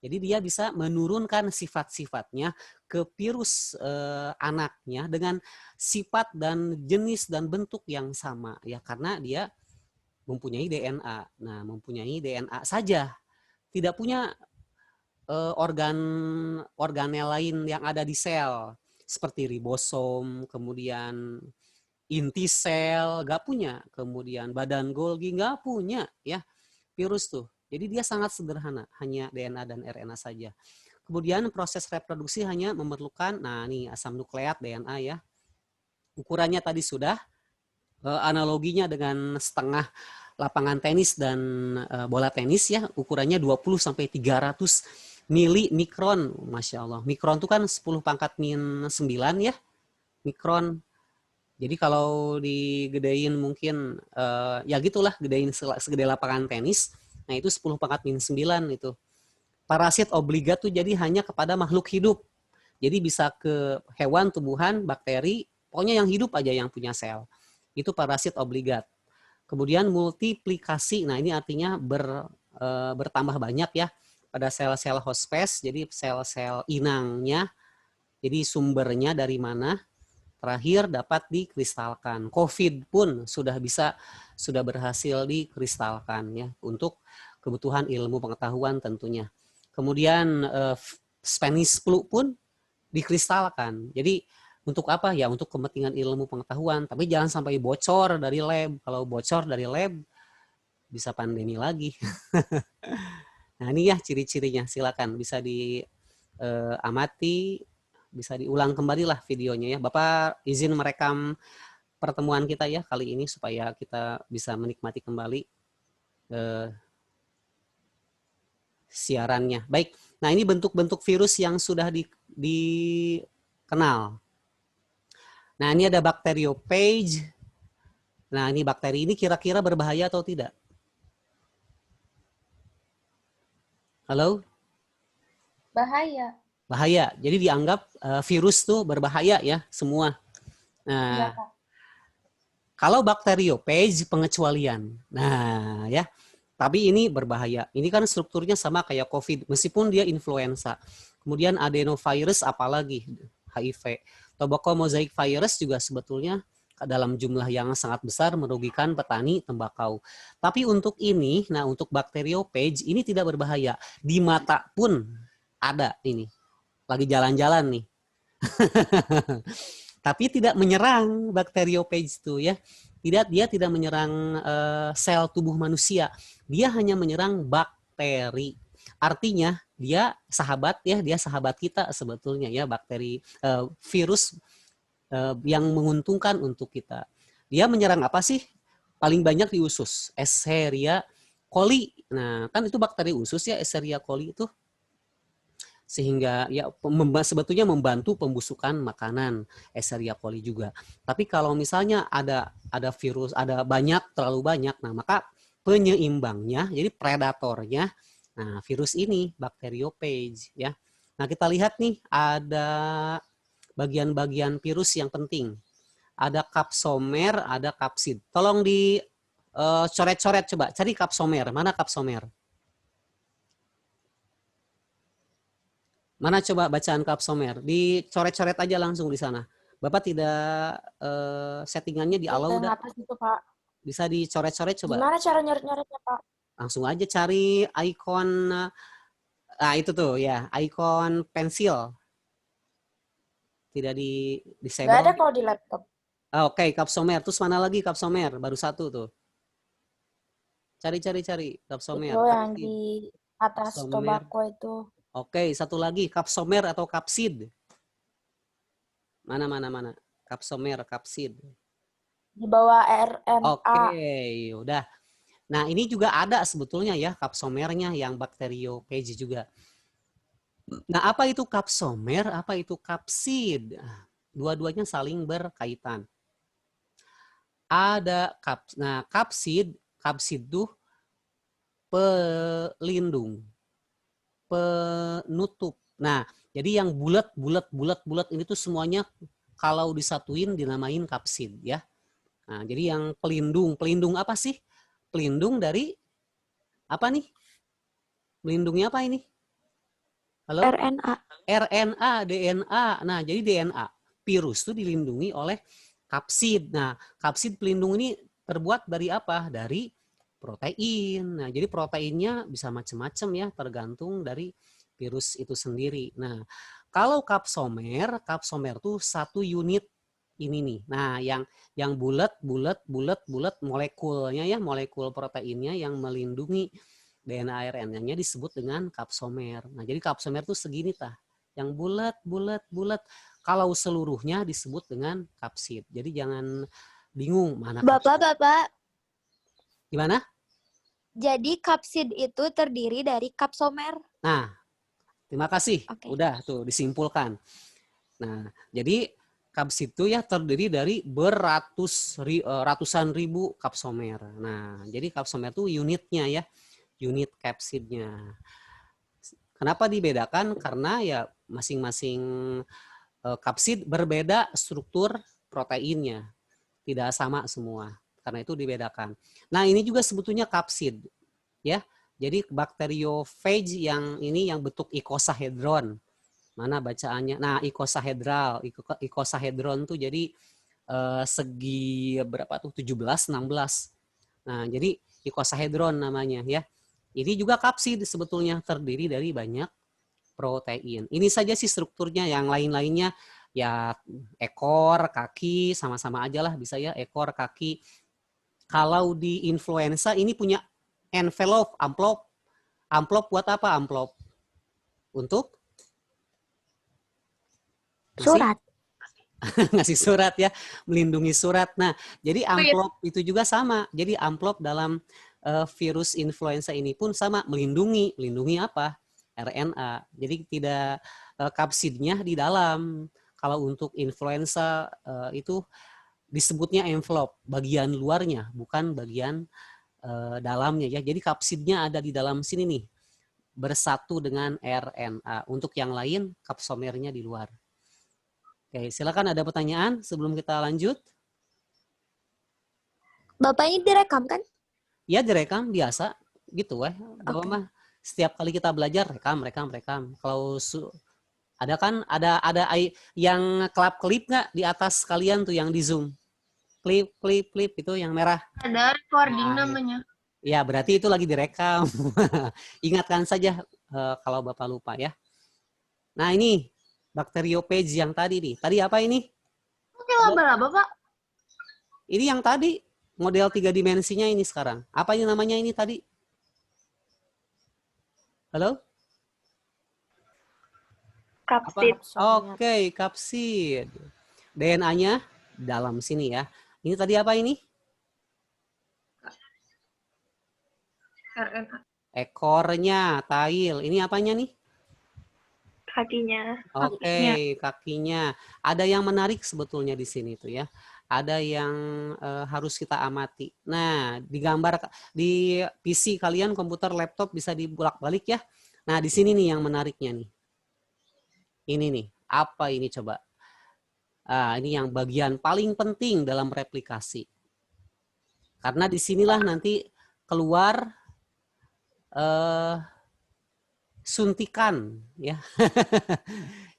Jadi dia bisa menurunkan sifat-sifatnya ke virus anaknya dengan sifat dan jenis dan bentuk yang sama ya, karena dia mempunyai DNA. Nah, mempunyai DNA saja, tidak punya organel lain yang ada di sel seperti ribosom, kemudian inti sel nggak punya, kemudian badan Golgi nggak punya ya virus tuh. Jadi dia sangat sederhana, hanya DNA dan RNA saja. Kemudian proses reproduksi hanya memerlukan, nah nih asam nukleat DNA ya. Ukurannya tadi sudah, analoginya dengan setengah lapangan tenis dan bola tenis ya, ukurannya 20 sampai 300 milimikron, Masya Allah. Mikron itu kan 10 pangkat min 9 ya, mikron. Jadi kalau digedein mungkin ya gitulah, gedein segede lapangan tenis. Nah itu 10 pangkat min 9 itu. Parasit obligat tuh jadi hanya kepada makhluk hidup. Jadi bisa ke hewan, tumbuhan, bakteri, pokoknya yang hidup aja yang punya sel. Itu parasit obligat. Kemudian multiplikasi, nah ini artinya bertambah banyak ya pada sel-sel host space, jadi sel-sel inangnya, jadi sumbernya dari mana, terakhir dapat dikristalkan. COVID pun sudah berhasil dikristalkan ya untuk kebutuhan ilmu pengetahuan tentunya. Kemudian Spanish flu pun dikristalkan. Jadi untuk apa ya? Untuk kepentingan ilmu pengetahuan. Tapi jangan sampai bocor dari lab. Kalau bocor dari lab bisa pandemi lagi. Nah ini ya ciri-cirinya. Silakan bisa diamati. Bisa diulang kembali lah videonya ya. Bapak izin merekam pertemuan kita ya kali ini supaya kita bisa menikmati kembali siarannya. Baik, nah ini bentuk-bentuk virus yang sudah dikenal. Nah ini ada bacteriophage. Nah ini bakteri ini kira-kira berbahaya atau tidak? Halo? Bahaya. Bahaya. Jadi dianggap virus tuh berbahaya ya semua. Nah, kalau bacteriophage pengecualian. Nah, ya. Tapi ini berbahaya. Ini kan strukturnya sama kayak COVID, meskipun dia influenza. Kemudian adenovirus apalagi HIV. Tobacco mosaic virus juga sebetulnya dalam jumlah yang sangat besar merugikan petani tembakau. Tapi untuk ini, nah untuk bacteriophage ini tidak berbahaya. Di mata pun ada ini. Lagi jalan-jalan nih. Tapi tidak menyerang bacteriophage itu ya. Dia tidak menyerang sel tubuh manusia. Dia hanya menyerang bakteri. Artinya dia sahabat ya, dia sahabat kita sebetulnya ya, bakteri virus yang menguntungkan untuk kita. Dia menyerang apa sih? Paling banyak di usus, Escherichia coli. Nah, kan itu bakteri usus ya, Escherichia coli itu. sehingga ya sebetulnya membantu pembusukan makanan Escherichia coli juga. Tapi kalau misalnya ada virus, ada terlalu banyak, nah maka penyeimbangnya, jadi predatornya, nah virus ini bacteriophage ya. Nah kita lihat nih ada bagian-bagian virus yang penting. Ada kapsomer, ada kapsid. Tolong di coret-coret coba, cari kapsomer. Mana kapsomer? Mana coba bacaan kapsomer? Dicoret-coret aja langsung di sana. Bapak tidak settingannya di allow udah. Atas itu, Pak. Bisa dicoret-coret coba. Gimana cara nyoret-nyoretnya, Pak? Langsung aja cari icon, itu tuh ya, icon pensil. Tidak di disable. Nggak ada kalau di laptop. Oke, kapsomer. Terus mana lagi kapsomer? Baru satu tuh. Cari kapsomer. Itu yang di atas Kapsomer. tobacco itu. Oke, satu lagi kapsomer atau kapsid. Mana? Kapsomer, kapsid. Di bawah RNA. Oke, udah. Nah, ini juga ada sebetulnya ya kapsomernya yang bacteriophage juga. Nah, apa itu kapsomer? Apa itu kapsid? Dua-duanya saling berkaitan. Ada kapsid itu pelindung, penutup. Nah, jadi yang bulat ini tuh semuanya kalau disatuin dinamain kapsid ya. Nah, jadi yang pelindung apa sih? Pelindung dari apa nih? Melindungi apa ini? Halo? RNA. RNA, DNA. Nah, jadi DNA virus itu dilindungi oleh kapsid. Nah, kapsid pelindung ini terbuat dari apa? Dari protein. Nah, jadi proteinnya bisa macam-macam ya, tergantung dari virus itu sendiri. Nah, kalau kapsomer tuh satu unit ini nih. Nah, yang bulat molekulnya ya, molekul proteinnya yang melindungi DNA RNA-nya disebut dengan kapsomer. Nah, jadi kapsomer tuh segini tah. Yang bulat. Kalau seluruhnya disebut dengan kapsid. Jadi jangan bingung mana kapsid. Bapak. Gimana? Jadi kapsid itu terdiri dari kapsomer. Nah, terima kasih. Oke. Udah tuh disimpulkan. Nah, jadi kapsid itu ya terdiri dari ratusan ribu kapsomer. Nah, jadi kapsomer itu unitnya ya, unit kapsidnya. Kenapa dibedakan? Karena ya masing-masing kapsid berbeda struktur proteinnya. Tidak sama semua. Karena itu dibedakan. Nah, ini juga sebetulnya kapsid ya. Jadi bacteriophage yang ini yang bentuk icosahedron. Mana bacaannya? Nah, icosahedral. Icosahedron tuh jadi segi berapa tuh? 17, 16. Nah, jadi icosahedron namanya ya. Ini juga kapsid sebetulnya terdiri dari banyak protein. Ini saja sih strukturnya, yang lain-lainnya ya ekor, kaki, sama-sama aja lah bisa ya, ekor, kaki. Kalau di influenza ini punya envelope, amplop. Amplop buat apa amplop? Untuk? Surat. Ngasih surat ya, melindungi surat. Nah, jadi amplop itu juga sama. Jadi amplop dalam virus influenza ini pun sama, melindungi apa? RNA. Jadi tidak kapsidnya di dalam. Kalau untuk influenza itu disebutnya envelope, bagian luarnya, bukan bagian dalamnya ya. Jadi kapsidnya ada di dalam sini nih, bersatu dengan RNA. Untuk yang lain kapsomernya di luar. Oke, silakan ada pertanyaan sebelum kita lanjut. Bapak ini direkam kan? Ya direkam biasa gitu weh. Bapak mah setiap kali kita belajar rekam. Kalau ada kan ada yang klip nggak di atas kalian tuh yang di Zoom? Klip itu yang merah. Ada recording namanya. Ya, berarti itu lagi direkam. Ingatkan saja kalau Bapak lupa ya. Nah, ini bacteriophage yang tadi nih. Tadi apa ini? Oke, laba-laba, Pak. Ini yang tadi model 3 dimensinya ini sekarang. Apa ini namanya ini tadi? Halo? Kapsid. Oke, kapsid. DNA-nya dalam sini ya. Ini tadi apa ini? RNA. Ekornya, tail. Ini apanya nih? kakinya. Oke, kakinya. Ada yang menarik sebetulnya di sini tuh ya. Ada yang harus kita amati. Nah, di gambar di PC kalian, komputer, laptop bisa dibolak-balik ya. Nah, di sini nih yang menariknya nih. Ini nih, apa ini coba? Ini yang bagian paling penting dalam replikasi. Karena disinilah nanti keluar suntikan ya.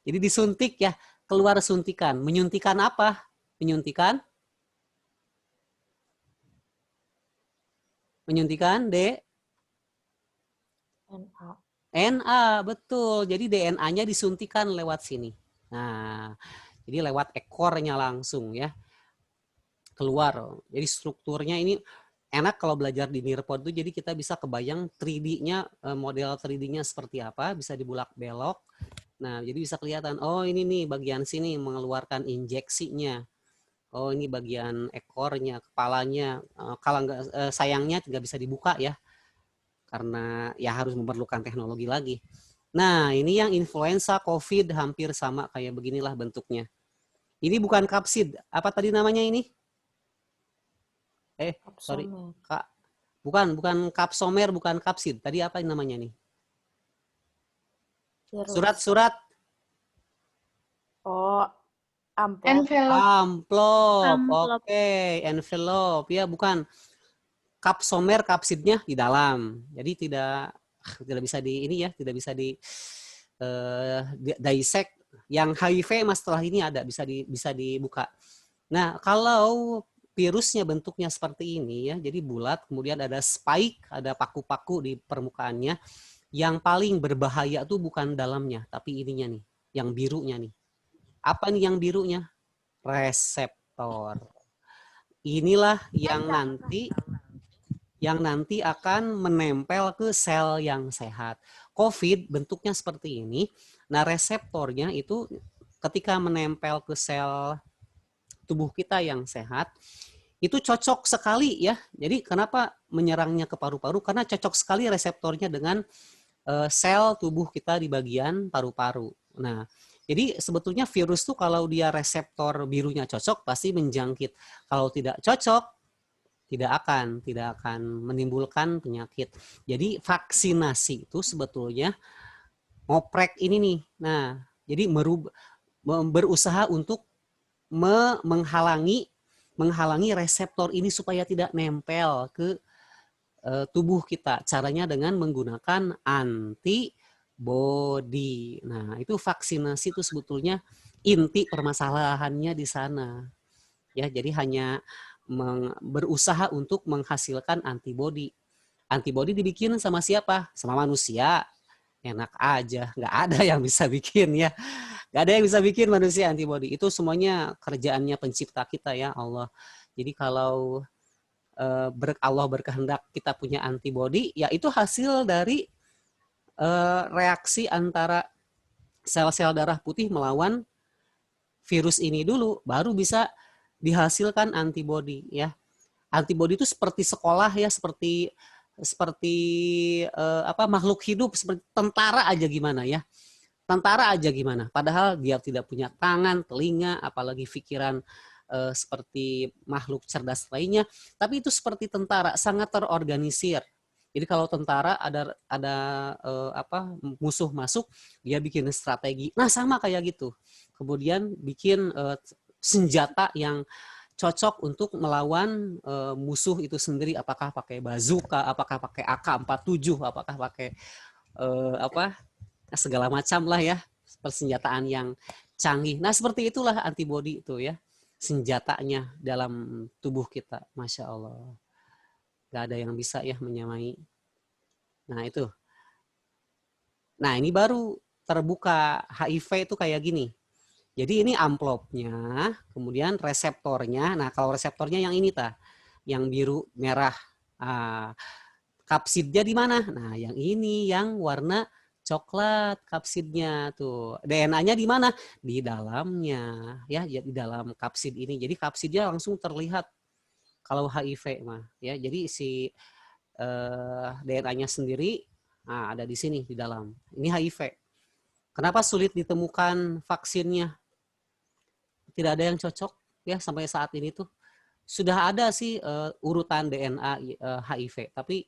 Jadi disuntik ya, keluar suntikan. Menyuntikan apa? Menyuntikan? Menyuntikan D? NA. NA, betul. Jadi DNA-nya disuntikan lewat sini. Nah, jadi lewat ekornya langsung ya. Keluar. Jadi strukturnya ini enak kalau belajar di Nearpod tuh, jadi kita bisa kebayang 3D-nya, model 3D-nya seperti apa, bisa dibulak belok. Nah, jadi bisa kelihatan, oh ini nih bagian sini mengeluarkan injeksinya. Oh ini bagian ekornya, kepalanya. Kalau nggak, sayangnya tidak bisa dibuka ya, karena ya harus memerlukan teknologi lagi. Nah ini yang influenza, COVID hampir sama kayak beginilah bentuknya. Ini bukan kapsid, apa tadi namanya ini? Sorry, Kapsomer. Kak. Bukan kapsomer, bukan kapsid. Tadi apa namanya nih? Virus. Surat-surat. Oh, amplop. Envelope. Amplop. Amplop. Oke, envelope ya, bukan. Kapsomer, kapsidnya di dalam. Jadi tidak bisa di ini ya, tidak bisa di dissect. Yang HIV mas setelah ini ada bisa dibuka. Nah, kalau virusnya bentuknya seperti ini ya, jadi bulat, kemudian ada spike, ada paku-paku di permukaannya. Yang paling berbahaya tuh bukan dalamnya, tapi ininya nih, yang birunya nih. Apa nih yang birunya? Reseptor. Inilah yang nanti akan menempel ke sel yang sehat. COVID bentuknya seperti ini. Nah, reseptornya itu ketika menempel ke sel tubuh kita yang sehat, itu cocok sekali ya. Jadi kenapa menyerangnya ke paru-paru? Karena cocok sekali reseptornya dengan sel tubuh kita di bagian paru-paru. Nah, jadi sebetulnya virus tuh kalau dia reseptor birunya cocok pasti menjangkit. Kalau tidak cocok tidak akan menimbulkan penyakit. Jadi vaksinasi itu sebetulnya ngoprek ini nih. Nah, jadi berusaha untuk menghalangi reseptor ini supaya tidak nempel ke tubuh kita. Caranya dengan menggunakan antibody. Nah, itu vaksinasi itu sebetulnya inti permasalahannya di sana. Ya, jadi hanya berusaha untuk menghasilkan antibody. Antibody dibikin sama siapa? Sama manusia. Enak aja, nggak ada yang bisa bikin ya. Nggak ada yang bisa bikin manusia antibody. Itu semuanya kerjaannya pencipta kita ya Allah. Jadi kalau Allah berkehendak kita punya antibody, ya itu hasil dari reaksi antara sel-sel darah putih melawan virus ini dulu, baru bisa dihasilkan antibody ya. Antibody itu seperti sekolah ya, seperti makhluk hidup, seperti tentara aja gimana ya. Tentara aja gimana, padahal dia tidak punya tangan, telinga, apalagi pikiran seperti makhluk cerdas lainnya, tapi itu seperti tentara, sangat terorganisir. Jadi kalau tentara ada musuh masuk, dia bikin strategi. Nah, sama kayak gitu. Kemudian bikin senjata yang cocok untuk melawan musuh itu sendiri, apakah pakai bazooka, apakah pakai AK-47, apakah pakai segala macam lah ya, persenjataan yang canggih. Nah, seperti itulah antibody itu ya, senjatanya dalam tubuh kita. Masya Allah. Gak ada yang bisa ya menyamai. Nah, itu. Nah, ini baru terbuka HIV itu kayak gini. Jadi ini amplopnya, kemudian reseptornya. Nah, kalau reseptornya yang ini yang biru merah. Kapsidnya di mana? Nah, yang ini yang warna coklat kapsidnya tuh. DNA-nya di mana? Di dalamnya ya, di dalam kapsid ini. Jadi kapsidnya langsung terlihat kalau HIV mah ya. Jadi si DNA-nya sendiri ada di sini di dalam. Ini HIV. Kenapa sulit ditemukan vaksinnya? Tidak ada yang cocok ya sampai saat ini tuh. Sudah ada sih urutan DNA HIV, tapi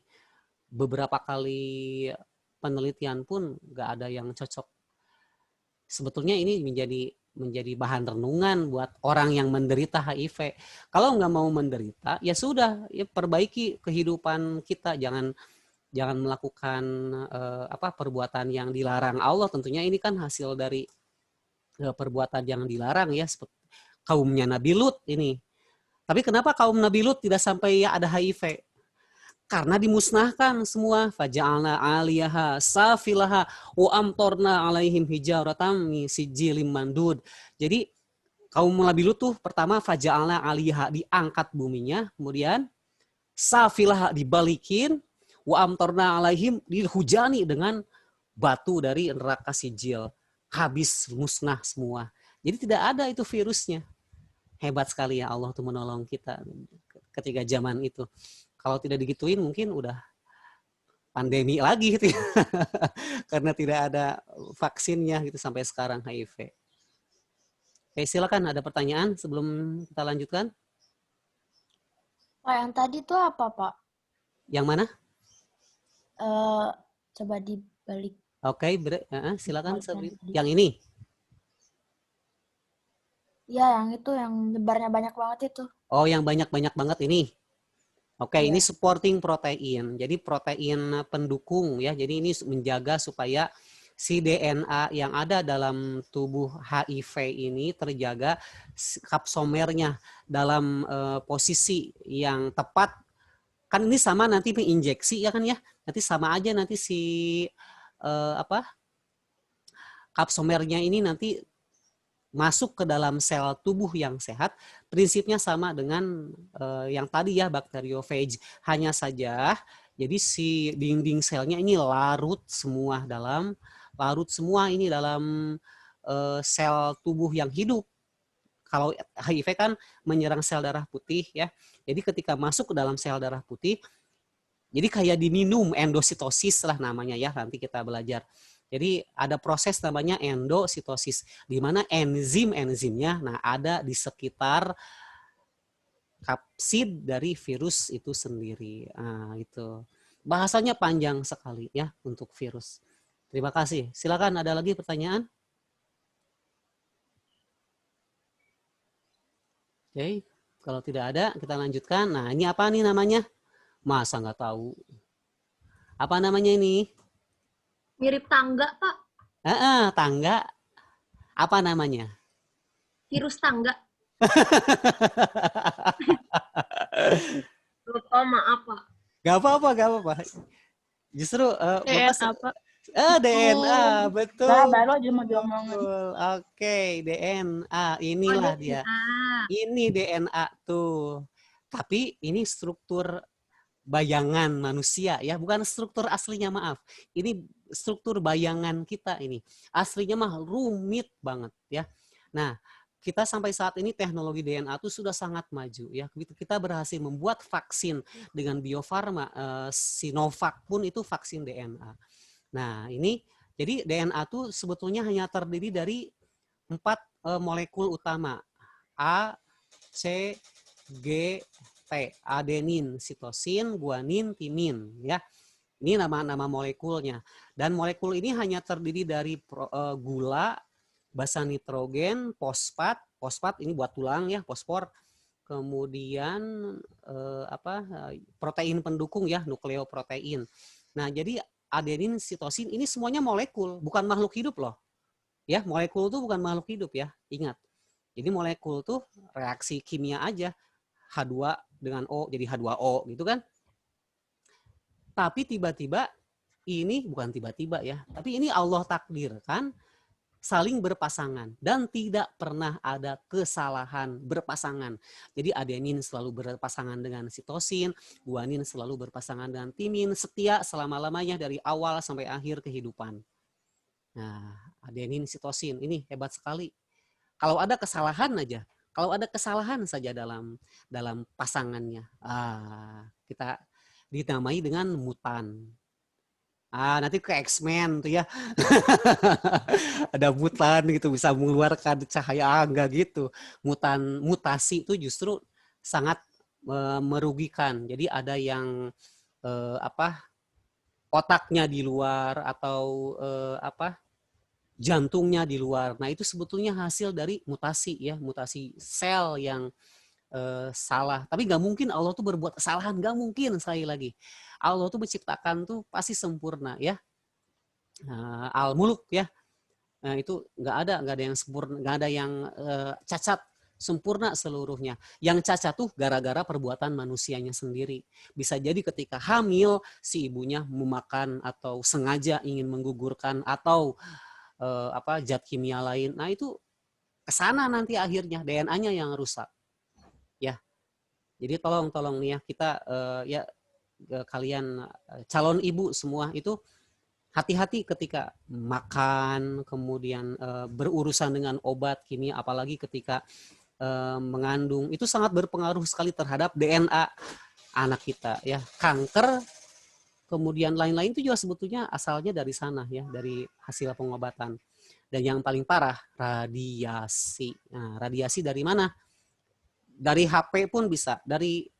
beberapa kali penelitian pun nggak ada yang cocok. Sebetulnya ini menjadi bahan renungan buat orang yang menderita HIV. Kalau nggak mau menderita, ya sudah, ya perbaiki kehidupan kita, jangan melakukan perbuatan yang dilarang Allah. Tentunya ini kan hasil dari perbuatan yang dilarang ya, seperti kaumnya Nabi Lut ini. Tapi kenapa kaum Nabi Lut tidak sampai ada HIV? Karena dimusnahkan semua. Faja'alna 'aliyaha safilaha wa amtorna 'alaihim hijaratam min sijilin mandud. Jadi kaum Nabi Lut tuh pertama faja'alna 'aliyaha, diangkat buminya, kemudian safilaha dibalikin, wa amtorna 'alaihim dihujani dengan batu dari neraka sijil. Habis, musnah semua. Jadi tidak ada itu virusnya. Hebat sekali ya Allah tuh menolong kita ketika zaman itu. Kalau tidak digituin mungkin udah pandemi lagi gitu ya. Karena tidak ada vaksinnya gitu sampai sekarang HIV. Oke, silakan ada pertanyaan sebelum kita lanjutkan. Pak, yang tadi tuh apa, Pak? Yang mana? Coba dibalik. Oke, silakan. Yang ini. Ya, yang itu yang nyebarnya banyak banget itu. Oh, yang banyak-banyak banget ini. Oke, Iya. ini supporting protein. Jadi protein pendukung ya. Jadi ini menjaga supaya si DNA yang ada dalam tubuh HIV ini terjaga kapsomernya dalam posisi yang tepat. Kan ini sama nanti injeksi ya kan ya. Nanti sama aja nanti si kapsomernya ini nanti masuk ke dalam sel tubuh yang sehat, prinsipnya sama dengan yang tadi ya, bakteriofage. Hanya saja, jadi si dinding selnya ini larut semua ini dalam sel tubuh yang hidup. Kalau HIV kan menyerang sel darah putih ya. Jadi ketika masuk ke dalam sel darah putih, jadi kayak diminum, endositosis lah namanya ya, nanti kita belajar. Jadi ada proses namanya endositosis, di mana enzimnya ada di sekitar kapsid dari virus itu sendiri. Nah, itu bahasanya panjang sekali ya untuk virus. Terima kasih. Silakan, ada lagi pertanyaan? Oke, kalau tidak ada kita lanjutkan. Nah, ini apa nih namanya? Masa nggak tahu? Apa namanya ini? Mirip tangga, Pak. Tangga. Apa namanya? Virus tangga. Lupa, maaf, Pak. Gak apa-apa. Justru DNA, Pak. DNA, betul. Nah, baru aja mau diomongin. Oke, DNA. Inilah dia. Ini DNA tuh. Tapi ini struktur bayangan manusia ya, bukan struktur aslinya, maaf. Ini struktur bayangan kita ini. Aslinya mah rumit banget ya. Nah, kita sampai saat ini teknologi DNA itu sudah sangat maju ya. Kita berhasil membuat vaksin dengan Bio Farma, Sinovac pun itu vaksin DNA. Nah, ini jadi DNA itu sebetulnya hanya terdiri dari 4 molekul utama. A, C, G, T, adenin, sitosin, guanin, timin ya. Ini nama-nama molekulnya. Dan molekul ini hanya terdiri dari gula, basa nitrogen, fosfat ini buat tulang ya, fosfor. Kemudian protein pendukung ya, nukleoprotein. Nah, jadi adenin, sitosin ini semuanya molekul, bukan makhluk hidup loh. Ya, molekul itu bukan makhluk hidup ya, ingat. Jadi molekul tuh reaksi kimia aja. H2 dengan O jadi H2O gitu kan. Tapi tiba-tiba ini bukan tiba-tiba ya, tapi ini Allah takdirkan saling berpasangan dan tidak pernah ada kesalahan berpasangan. Jadi adenin selalu berpasangan dengan sitosin, guanin selalu berpasangan dengan timin, setia selama-lamanya dari awal sampai akhir kehidupan. Nah, adenin, sitosin ini hebat sekali. Kalau ada kesalahan saja dalam pasangannya, kita dinamai dengan mutan. Nanti ke X-Men tuh ya. Ada mutan gitu bisa mengeluarkan cahaya, enggak gitu. Mutasi itu justru sangat merugikan. Jadi ada yang otaknya di luar atau jantungnya di luar. Nah, itu sebetulnya hasil dari mutasi ya, mutasi sel yang salah. Tapi nggak mungkin Allah tuh berbuat kesalahan, nggak mungkin. Sekali lagi, Allah tuh menciptakan tuh pasti sempurna ya. Al-Muluk ya. Nah, itu nggak ada yang sempurna, nggak ada yang cacat, sempurna seluruhnya. Yang cacat tuh gara-gara perbuatan manusianya sendiri. Bisa jadi ketika hamil si ibunya memakan atau sengaja ingin menggugurkan atau zat kimia lain. Nah, itu kesana nanti akhirnya DNA-nya yang rusak. Ya. Jadi tolong nih ya kita kalian calon ibu semua itu hati-hati ketika makan, kemudian berurusan dengan obat kimia, apalagi ketika mengandung, itu sangat berpengaruh sekali terhadap DNA anak kita ya. Kanker, kemudian lain-lain itu juga sebetulnya asalnya dari sana ya, dari hasil pengobatan. Dan yang paling parah, radiasi. Nah, radiasi dari mana? Dari HP pun bisa, dari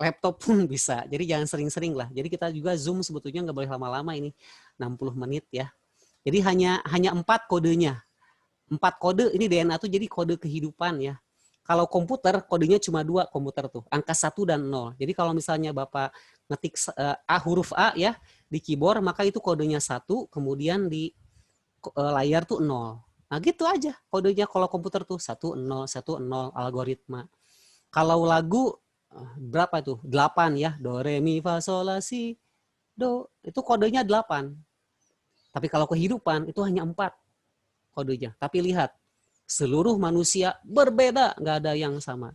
laptop pun bisa. Jadi jangan sering-sering lah. Jadi kita juga Zoom sebetulnya nggak boleh lama-lama ini, 60 menit ya. Jadi hanya 4 kodenya. 4 kode ini DNA tuh jadi kode kehidupan ya. Kalau komputer kodenya cuma 2 komputer tuh, angka 1 dan 0. Jadi kalau misalnya Bapak ngetik huruf A ya di keyboard, maka itu kodenya 1, kemudian di layar tuh 0. Nah gitu aja kodenya kalau komputer tuh 1 0 1 0 algoritma. Kalau lagu berapa tuh? 8 ya. Do, re, mi, fa, sol, la, si, do. Itu kodenya 8. Tapi kalau kehidupan itu hanya 4 kodenya. Tapi lihat, seluruh manusia berbeda, nggak ada yang sama.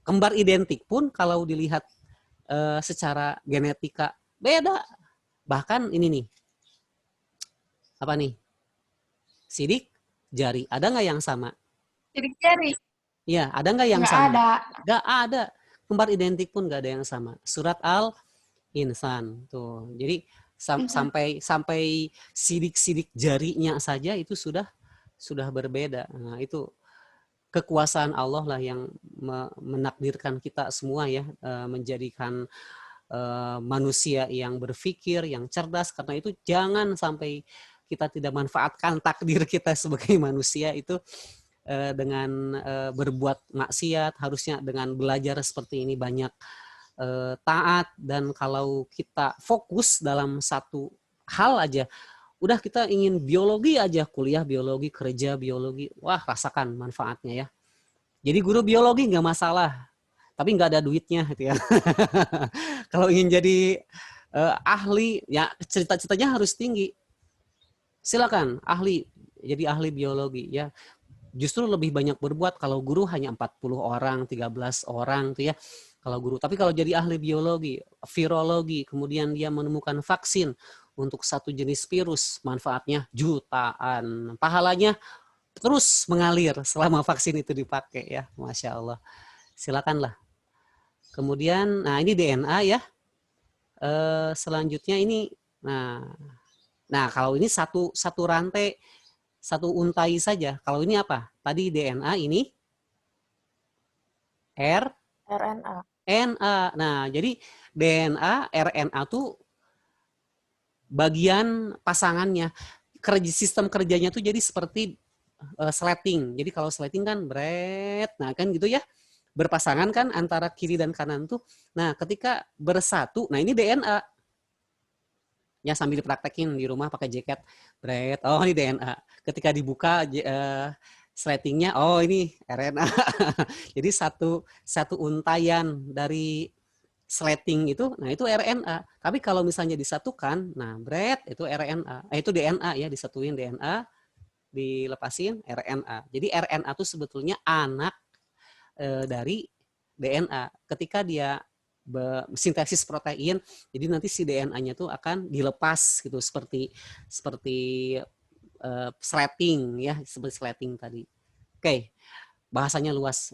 Kembar identik pun kalau dilihat secara genetika beda. Bahkan ini nih. Apa nih? Sidik jari. Ada nggak yang sama? Sidik jari. Iya, ada nggak yang Nggak sama? ada. Nggak ada. Kembar identik pun nggak ada yang sama. Surat Al-Insan tuh. Jadi sampai sidik-sidik jarinya saja itu sudah berbeda. Nah, itu kekuasaan Allah lah yang menakdirkan kita semua ya menjadikan manusia yang berpikir, yang cerdas. Karena itu jangan sampai kita tidak manfaatkan takdir kita sebagai manusia itu dengan berbuat maksiat. Harusnya dengan belajar seperti ini banyak taat, dan kalau kita fokus dalam satu hal aja, udah kita ingin biologi aja, kuliah biologi, kerja biologi, wah rasakan manfaatnya ya. Jadi guru biologi nggak masalah, tapi nggak ada duitnya gitu ya. Kalau ingin jadi ahli, ya cita-citanya harus tinggi. Silakan jadi ahli biologi ya. Justru lebih banyak berbuat kalau guru hanya 40 orang, 13 orang tuh ya. Kalau guru, tapi kalau jadi ahli biologi, virologi, kemudian dia menemukan vaksin untuk satu jenis virus, manfaatnya jutaan. Pahalanya terus mengalir selama vaksin itu dipakai ya, Masya Allah. Silakanlah. Kemudian, nah ini DNA ya. Selanjutnya ini, nah kalau ini satu rantai, satu untai saja. Kalau ini apa? Tadi DNA, ini RNA. NA. Nah, jadi DNA, RNA tuh bagian pasangannya. Sistem kerjanya tuh jadi seperti sleting. Jadi kalau sleting kan nah kan gitu ya. Berpasangan kan antara kiri dan kanan tuh. Nah, ketika bersatu, nah ini DNA. Ya sambil dipraktekin di rumah pakai jaket. Oh ini DNA. Ketika dibuka sletingnya, oh ini RNA. Jadi satu untayan dari sleting itu, nah itu RNA. Tapi kalau misalnya disatukan, nah itu RNA. Itu DNA ya, disatuin DNA, dilepasin RNA. Jadi RNA itu sebetulnya anak dari DNA. Ketika dia sintesis protein, jadi nanti si DNA-nya tuh akan dilepas gitu, seperti sleting ya, seperti sleting tadi. Oke, bahasanya luas.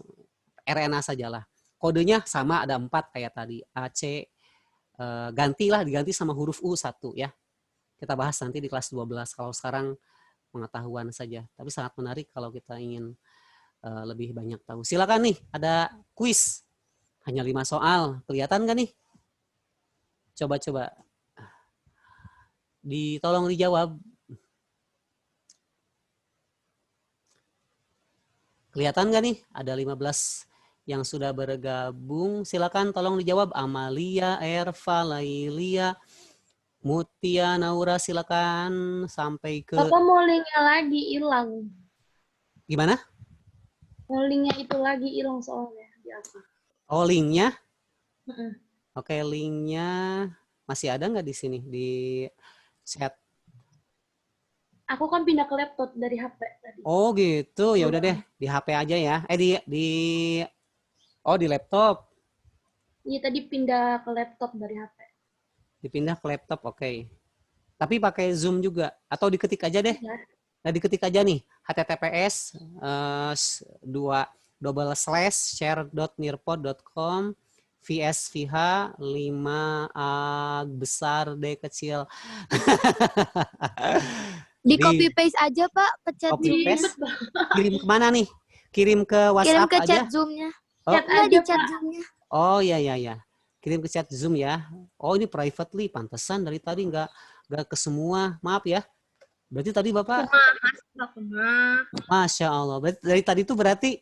RNA sajalah. Kodenya sama, ada 4 kayak tadi. AC, diganti sama huruf U 1 ya. kita bahas nanti di kelas 12. Kalau sekarang pengetahuan saja. Tapi sangat menarik kalau kita ingin lebih banyak tahu. Silakan nih, ada kuis. Hanya 5 soal. Kelihatan nggak nih? Coba-coba. Tolong dijawab. Kelihatan nggak nih? Ada 15 yang sudah bergabung. Silakan tolong dijawab. Amalia, Erva, Lailia, Mutia, Naura, silakan sampai ke... Bapak mau linknya lagi hilang. Gimana? Mau linknya itu lagi hilang soalnya di aku. Oh, linknya? Mm-mm. Oke, linknya masih ada nggak di sini? Di chat. Aku kan pindah ke laptop dari HP tadi. Oh gitu, ya udah deh di HP aja ya. Di laptop. Iya tadi pindah ke laptop dari HP. Dipindah ke laptop, oke. Tapi pakai Zoom juga atau diketik aja deh. Ya. Nah, diketik aja nih https share.nirpod.com vsvh 5 A besar D kecil. Di copy paste aja Pak, pencet Copy Zoom-nya. paste. Kirim kemana nih? Kirim ke Kirim WhatsApp ke aja. chat Zoom-nya. Oh, Chat Enggak aja, di chat Pak. Zoom-nya. oh ya. Kirim ke chat Zoom ya. Oh ini privately, pantesan dari tadi nggak ke semua. Maaf ya. Berarti tadi Bapak, Nggak pernah. Masya Allah. Dari tadi itu berarti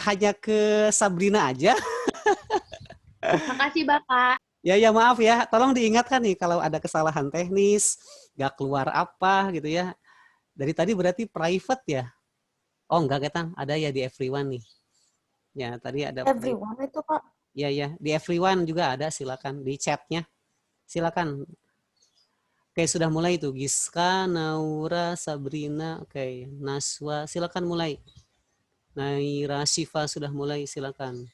hanya ke Sabrina aja. Makasih Bapak. Ya maaf ya. Tolong diingatkan nih kalau ada kesalahan teknis, nggak keluar apa gitu ya. Dari tadi berarti private ya. Oh enggak Ketang, ada ya di everyone nih. Ya tadi ada Everyone itu, Pak. Ya, di everyone juga ada, silakan di chatnya. Silakan. Oke, sudah mulai tuh. Giska, Naura, Sabrina, oke, Naswa, silakan mulai. Naira, Syifa sudah mulai, silakan.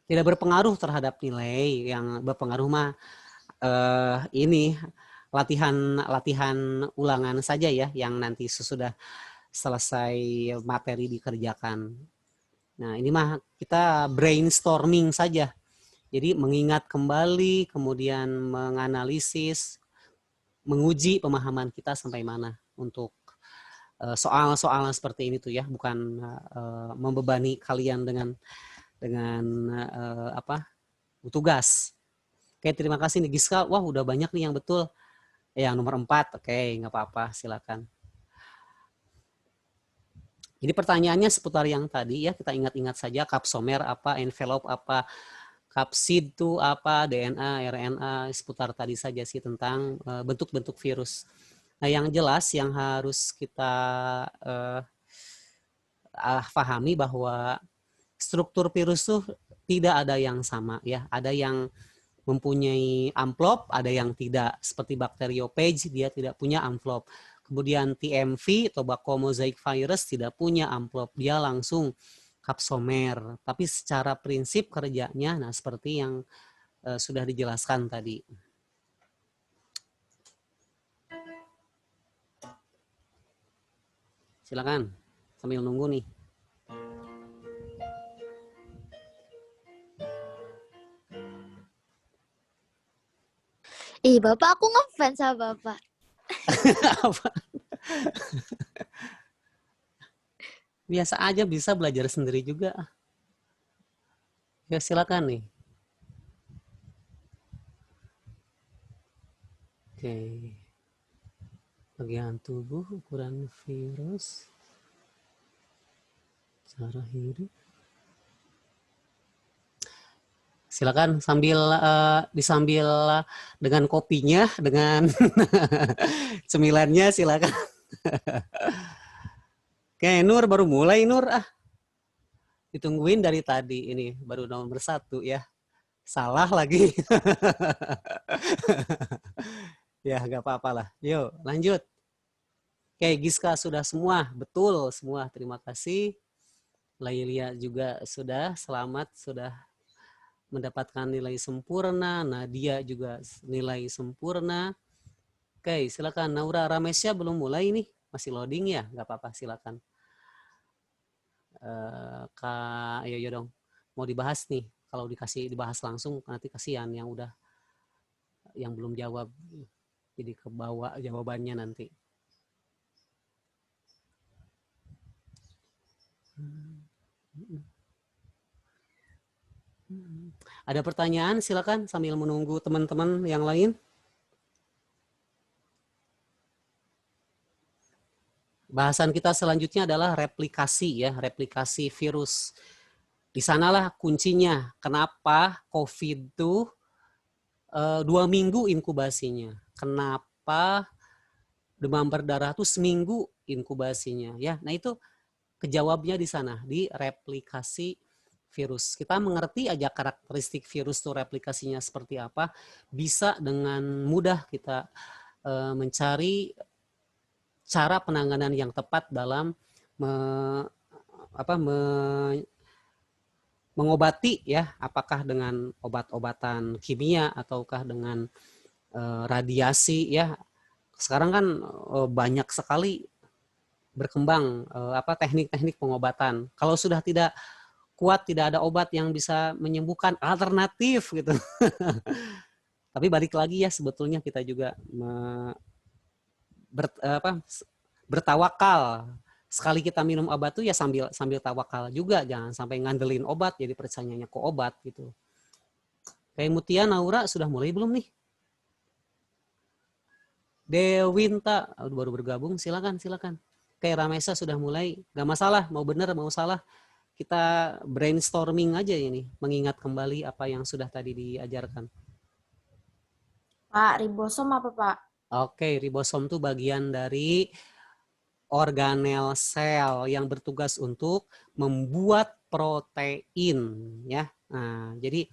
Tidak berpengaruh terhadap nilai, yang berpengaruh mah ini latihan ulangan saja ya, yang nanti sesudah selesai materi dikerjakan. Nah, ini mah kita brainstorming saja. Jadi mengingat kembali, kemudian menganalisis, menguji pemahaman kita sampai mana untuk soal-soal seperti ini tuh ya, bukan membebani kalian dengan tugas. Oke, terima kasih nih Giska. Wah, udah banyak nih yang betul. Yang nomor 4, oke, nggak apa-apa, silakan. Jadi pertanyaannya seputar yang tadi ya, kita ingat-ingat saja kapsomer apa, envelope apa, kapsid itu apa, DNA, RNA, seputar tadi saja sih tentang bentuk-bentuk virus. Nah, yang jelas yang harus kita pahami bahwa struktur virus tuh tidak ada yang sama ya, ada yang mempunyai amplop, ada yang tidak. Seperti bakteriophage, dia tidak punya amplop. Kemudian TMV, tobacco mosaic virus, tidak punya amplop, dia langsung kapsomer. Tapi secara prinsip kerjanya, nah seperti yang sudah dijelaskan tadi. Silakan, sambil nunggu nih. Ih, Bapak, aku ngefans sama Bapak. Biasa aja, bisa belajar sendiri juga. Ya silakan nih. Oke. Bagian tubuh, ukuran virus, cara hidup. Silakan sambil disambil dengan kopinya, dengan cemilannya silakan. Oke, Nur baru mulai Nur. Ditungguin dari tadi, ini baru nomor 1 ya. Salah lagi. Ya nggak apa-apa lah. Yuk lanjut. Oke, Giska sudah semua, betul semua. Terima kasih. Lailia juga sudah, selamat sudah mendapatkan nilai sempurna. Nadia juga nilai sempurna. Oke, silakan. Naura Ramesya belum mulai nih, masih loading ya, nggak apa-apa, silakan. Kak, ayo dong, mau dibahas nih. Kalau dibahas langsung nanti kasihan yang udah yang belum jawab. Jadi ke bawah jawabannya nanti. Ada pertanyaan? Silakan sambil menunggu teman-teman yang lain. Bahasan kita selanjutnya adalah replikasi ya, replikasi virus. Di sanalah kuncinya. Kenapa COVID itu 2 minggu inkubasinya? Kenapa demam berdarah itu seminggu inkubasinya? Ya, nah itu kejawabnya di sana, di replikasi virus. Kita mengerti aja karakteristik virus itu replikasinya seperti apa, bisa dengan mudah kita mencari cara penanganan yang tepat dalam mengobati ya, apakah dengan obat-obatan kimia ataukah dengan radiasi ya. Sekarang kan banyak sekali berkembang teknik-teknik pengobatan. Kalau sudah tidak kuat, tidak ada obat yang bisa menyembuhkan, alternatif gitu. Tapi balik lagi ya, sebetulnya kita juga bertawakal. Sekali kita minum obat tuh ya sambil tawakal juga, jangan sampai ngandelin obat jadi percayanya ke obat gitu. Kayak Mutia, Naura sudah mulai belum nih? Dewinta baru bergabung, silakan. Kayak Ramesa sudah mulai, nggak masalah, mau benar mau salah. Kita brainstorming aja ini, mengingat kembali apa yang sudah tadi diajarkan. Pak, ribosom apa, Pak? Oke, ribosom itu bagian dari organel sel yang bertugas untuk membuat protein ya. Nah, jadi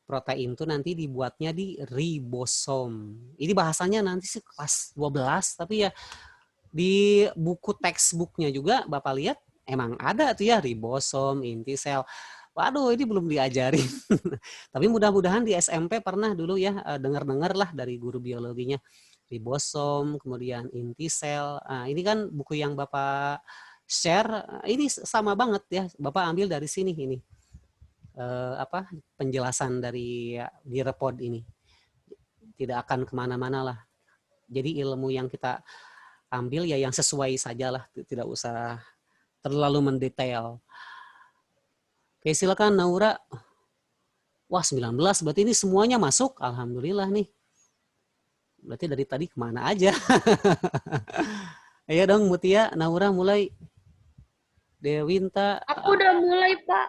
protein itu nanti dibuatnya di ribosom. Ini bahasanya nanti sih kelas 12, tapi ya di buku textbooknya juga Bapak lihat emang ada tuh ya ribosom, inti sel. Waduh, ini belum diajarin. Tapi mudah-mudahan di SMP pernah dulu ya dengar-dengar lah dari guru biologinya. Ribosom, kemudian inti sel. Nah, ini kan buku yang Bapak share, ini sama banget ya. Bapak ambil dari sini ini. Penjelasan dari di report ini. Tidak akan kemana-mana lah. Jadi ilmu yang kita ambil ya yang sesuai sajalah, tidak usah terlalu mendetail. Oke, silakan Naura. Wah, 19 berarti ini semuanya masuk. Alhamdulillah nih. Berarti dari tadi kemana aja? Ayo dong Mutia, Naura mulai. Dewinta. Aku udah mulai, Pak.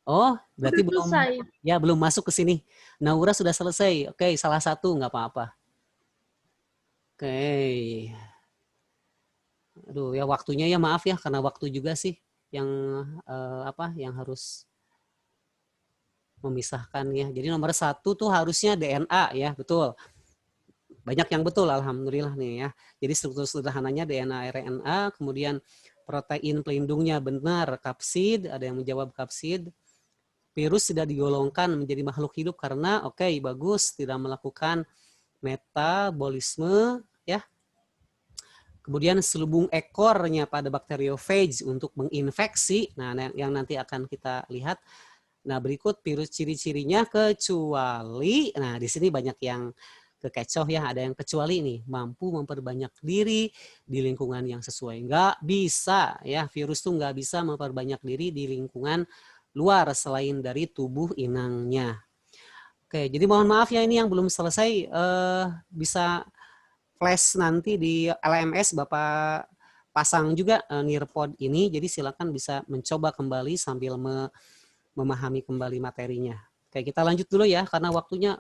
Oh, berarti Udah selesai. belum masuk ke sini. Naura sudah selesai. Oke, salah satu nggak apa-apa. Oke. Aduh, ya waktunya ya maaf ya, karena waktu juga sih yang yang harus memisahkan ya. Jadi nomor 1 tuh harusnya DNA ya, betul. Banyak yang betul, alhamdulillah nih ya. Jadi struktur sederhananya DNA, RNA, kemudian protein pelindungnya benar, kapsid, ada yang menjawab kapsid. Virus tidak digolongkan menjadi makhluk hidup karena bagus, tidak melakukan metabolisme ya. Kemudian selubung ekornya pada bakteriofage untuk menginfeksi. Nah, yang nanti akan kita lihat. Nah, berikut virus ciri-cirinya kecuali, nah di sini banyak yang kekecoh ya, ada yang kecuali nih, mampu memperbanyak diri di lingkungan yang sesuai. Nggak bisa ya, virus tuh nggak bisa memperbanyak diri di lingkungan luar selain dari tubuh inangnya. Oke, jadi mohon maaf ya, ini yang belum selesai bisa flash nanti di LMS Bapak pasang juga Nearpod ini, jadi silakan bisa mencoba kembali sambil memahami kembali materinya. Oke, kita lanjut dulu ya, karena waktunya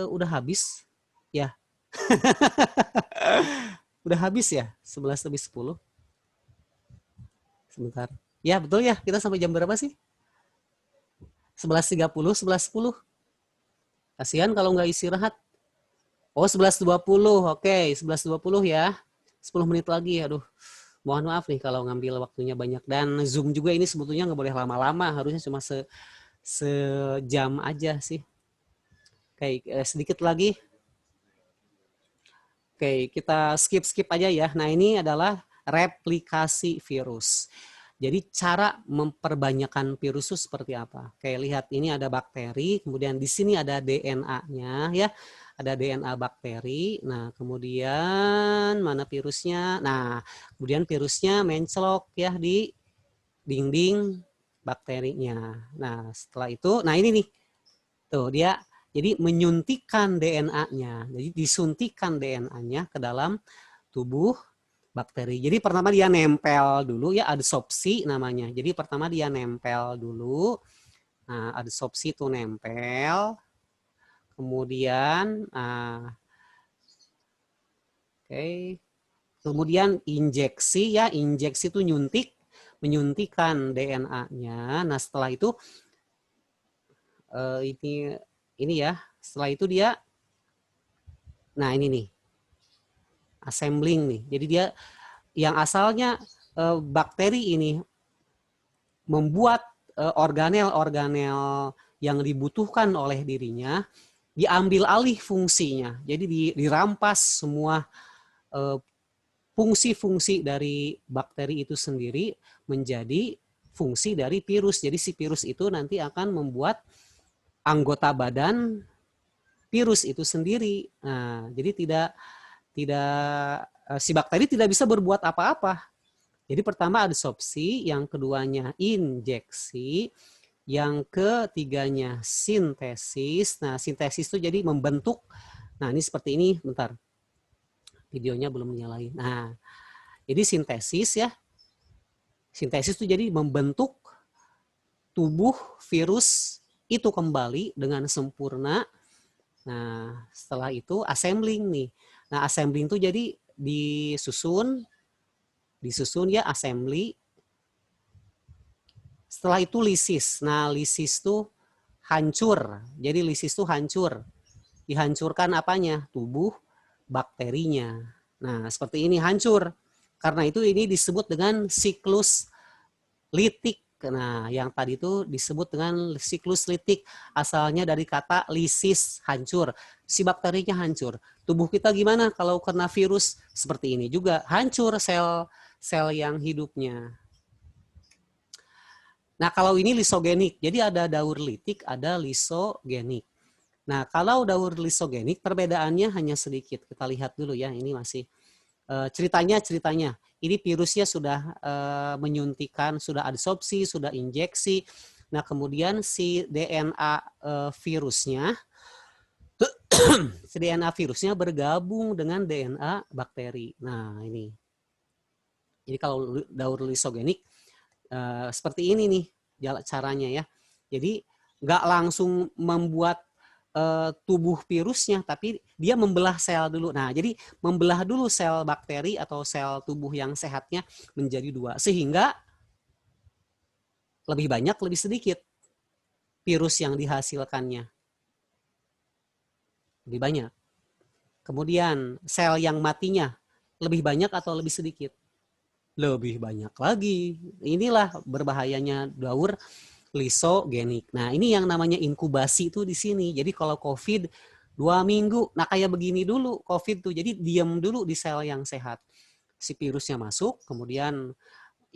udah habis ya. Udah habis ya, 11:10. Sebentar. Ya betul ya, kita sampai jam berapa sih? 11:30, 11:10. Kasihan kalau nggak istirahat. Oh, 11:20. Oke, 11:20 ya. 10 menit lagi. Aduh, mohon maaf nih kalau ngambil waktunya banyak. Dan Zoom juga ini sebetulnya nggak boleh lama-lama. Harusnya cuma sejam aja sih. Oke, sedikit lagi. Oke, kita skip aja ya. Nah, ini adalah replikasi virus. Jadi cara memperbanyakkan virus itu seperti apa? Kayak lihat ini ada bakteri, kemudian di sini ada DNA-nya ya. Ada DNA bakteri. Nah, kemudian mana virusnya? Nah, kemudian virusnya mencelok ya di dinding bakterinya. Nah, setelah itu, nah ini nih. Tuh, dia jadi menyuntikkan DNA-nya. Jadi disuntikan DNA-nya ke dalam tubuh bakteri. Jadi pertama dia nempel dulu ya, adsorpsi namanya. Jadi pertama dia nempel dulu. Nah, adsorpsi itu nempel. Kemudian kemudian injeksi ya, injeksi itu menyuntikkan DNA-nya. Nah, setelah itu ini ya, setelah itu dia nah ini nih. Assembling nih. Jadi dia yang asalnya bakteri ini membuat organel-organel yang dibutuhkan oleh dirinya diambil alih fungsinya. Jadi dirampas semua fungsi-fungsi dari bakteri itu sendiri menjadi fungsi dari virus. Jadi si virus itu nanti akan membuat anggota badan virus itu sendiri. Nah, jadi tidak si bakteri tidak bisa berbuat apa-apa. Jadi pertama adsorpsi, yang keduanya injeksi, yang ketiganya sintesis. Nah, sintesis itu jadi membentuk. Nah, ini seperti ini, bentar. Videonya belum menyalain. Nah, jadi sintesis ya. Sintesis itu jadi membentuk tubuh virus itu kembali dengan sempurna. Nah, setelah itu assembling nih. Nah, assembling itu jadi disusun ya assembly. Setelah itu lisis. Nah, lisis itu hancur. Jadi lisis itu hancur. Dihancurkan apanya? Tubuh bakterinya. Nah, seperti ini hancur. Karena itu ini disebut dengan siklus litik. Nah, yang tadi itu disebut dengan siklus litik. Asalnya dari kata lisis, hancur. Si bakterinya hancur. Tubuh kita gimana kalau kena virus? Seperti ini juga. Hancur sel yang hidupnya. Nah, kalau ini lisogenik. Jadi ada daur litik, ada lisogenik. Nah, kalau daur lisogenik perbedaannya hanya sedikit. Kita lihat dulu ya, ini masih ceritanya. Ini virusnya sudah menyuntikan, sudah adsorpsi, sudah injeksi. Nah, kemudian si DNA virusnya si DNA virusnya bergabung dengan DNA bakteri. Nah, ini. Jadi kalau daur lisogenik seperti ini nih caranya ya. Jadi nggak langsung membuat tubuh virusnya, tapi dia membelah sel dulu. Nah, jadi membelah dulu sel bakteri atau sel tubuh yang sehatnya menjadi dua. Sehingga lebih banyak, lebih sedikit virus yang dihasilkannya. Lebih banyak. Kemudian sel yang matinya lebih banyak atau lebih sedikit? Lebih banyak lagi. Inilah berbahayanya daur lisogenik. Nah, ini yang namanya inkubasi itu di sini. Jadi kalau COVID 2 minggu, nah kayak begini dulu COVID tuh. Jadi diam dulu di sel yang sehat. Si virusnya masuk, kemudian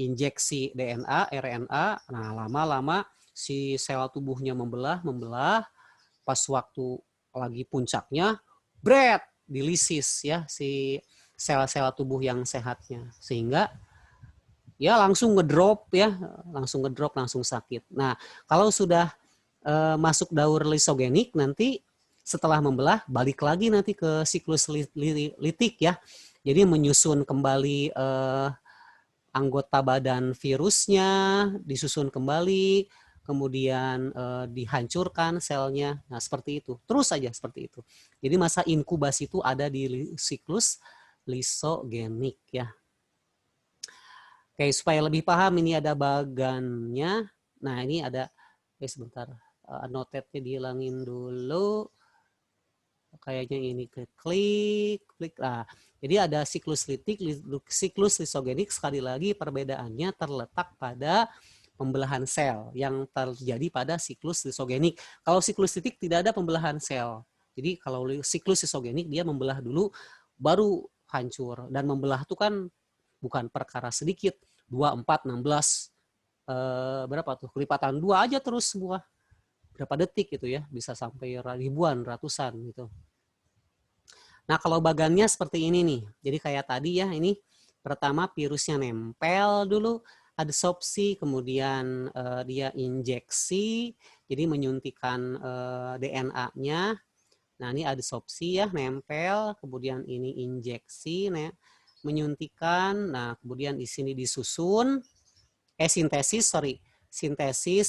injeksi DNA, RNA. Nah, lama-lama si sel tubuhnya membelah. Pas waktu lagi puncaknya, dilisis ya si sel-sel tubuh yang sehatnya. Sehingga ya langsung ngedrop, langsung sakit. Nah, kalau sudah masuk daur lisogenik, nanti setelah membelah balik lagi nanti ke siklus litik ya. Jadi menyusun kembali anggota badan virusnya, disusun kembali, kemudian dihancurkan selnya. Nah, seperti itu. Terus saja seperti itu. Jadi masa inkubasi itu ada di siklus lisogenik ya. Oke, supaya lebih paham ini ada bagannya. Nah, ini ada, sebentar, annotate-nya dihilangin dulu. Kayaknya ini klik. Nah, jadi ada siklus litik, siklus lisogenik. Sekali lagi perbedaannya terletak pada pembelahan sel yang terjadi pada siklus lisogenik. Kalau siklus litik tidak ada pembelahan sel. Jadi kalau siklus lisogenik dia membelah dulu, baru hancur. Dan membelah itu kan bukan perkara sedikit, 2, 4, 16, berapa tuh? Kelipatan 2 aja terus semua. Berapa detik gitu ya, bisa sampai ribuan, ratusan gitu. Nah, kalau bagannya seperti ini nih. Jadi kayak tadi ya, ini pertama virusnya nempel dulu, adsorpsi, kemudian dia injeksi, jadi menyuntikkan DNA-nya. Nah, ini adsorpsi ya, nempel, kemudian ini injeksi, menyuntikkan. Nah, kemudian di sini disusun, sintesis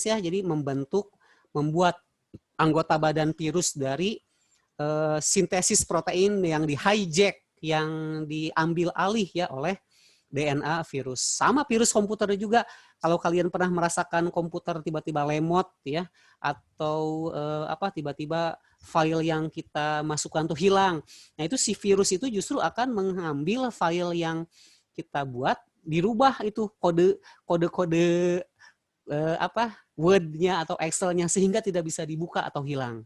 ya, jadi membuat anggota badan virus dari sintesis protein yang di hijack, yang diambil alih ya oleh DNA virus. Sama virus komputer juga, kalau kalian pernah merasakan komputer tiba-tiba lemot ya, atau tiba-tiba file yang kita masukkan tuh hilang. Nah, itu si virus itu justru akan mengambil file yang kita buat, dirubah itu kode-kode Word-nya atau Excel-nya sehingga tidak bisa dibuka atau hilang.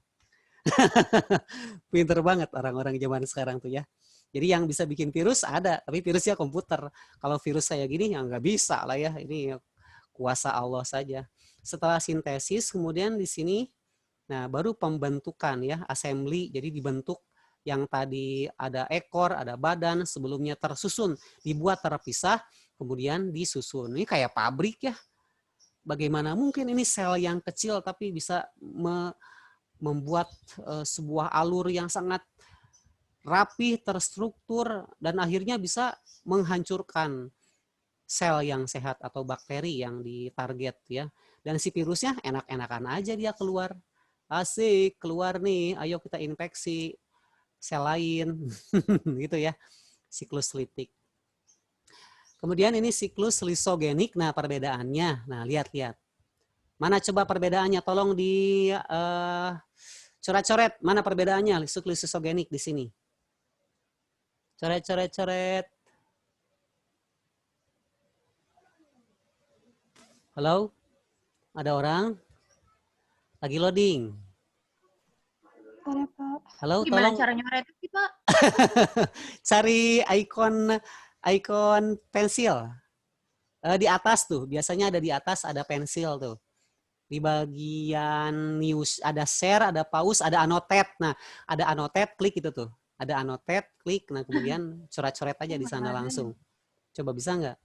Pinter banget orang-orang zaman sekarang tuh ya. Jadi yang bisa bikin virus ada, tapi virusnya komputer. Kalau virus saya gini ya nggak bisa lah ya. Ini kuasa Allah saja. Setelah sintesis, kemudian di sini, nah baru pembentukan ya, assembly. Jadi dibentuk yang tadi ada ekor, ada badan, sebelumnya tersusun, dibuat terpisah, kemudian disusun. Ini kayak pabrik ya. Bagaimana mungkin ini sel yang kecil tapi bisa membuat sebuah alur yang sangat rapi, terstruktur, dan akhirnya bisa menghancurkan sel yang sehat atau bakteri yang ditarget ya. Dan si virusnya enak-enakan aja dia keluar. Asik, keluar nih, ayo kita infeksi sel lain. Gitu ya, siklus litik. Kemudian ini siklus lisogenik, nah perbedaannya, nah lihat-lihat. Mana coba perbedaannya, tolong di coret-coret, mana perbedaannya siklus lisogenik di sini. Coret. Halo? Ada orang? Lagi loading. Ada, Pak. Halo, Gimana tolong. cara nyoret sih, Pak? Cari ikon pensil. Di atas tuh, biasanya ada di atas ada pensil tuh. Di bagian news ada share, ada pause, ada annotate. Nah, ada annotate, klik itu tuh. Ada annotate, klik. Nah, kemudian coret-coret aja di sana langsung. Coba bisa nggak?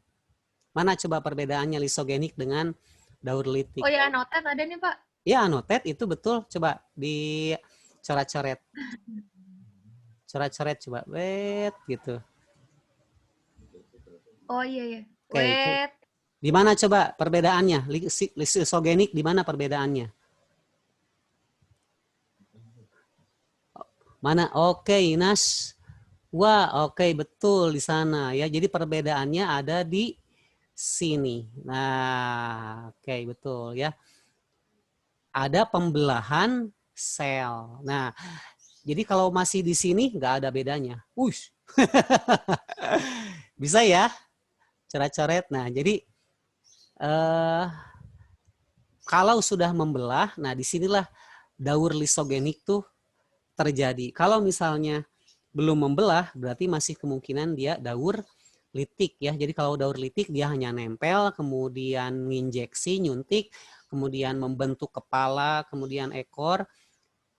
Mana coba perbedaannya lisogenik dengan daur litik? Oh ya, annotate ada nih, Pak. Ya, annotate itu betul. Coba di coret-coret. Coret-coret coba. Wait, gitu. Oh iya. Oke. Wait. Di mana coba perbedaannya? Lisogenik di mana perbedaannya? Mana? Oke, Inas. Wah, oke, betul di sana ya. Jadi perbedaannya ada di sini. Nah, oke, betul ya. Ada pembelahan sel. Nah, jadi kalau masih di sini nggak ada bedanya. Bisa ya? Coret-coret. Nah, jadi kalau sudah membelah, nah disinilah daur lisogenik tuh terjadi. Kalau misalnya belum membelah, berarti masih kemungkinan dia daur litik ya. Jadi kalau daur litik dia hanya nempel, kemudian nginjeksi, nyuntik, kemudian membentuk kepala, kemudian ekor.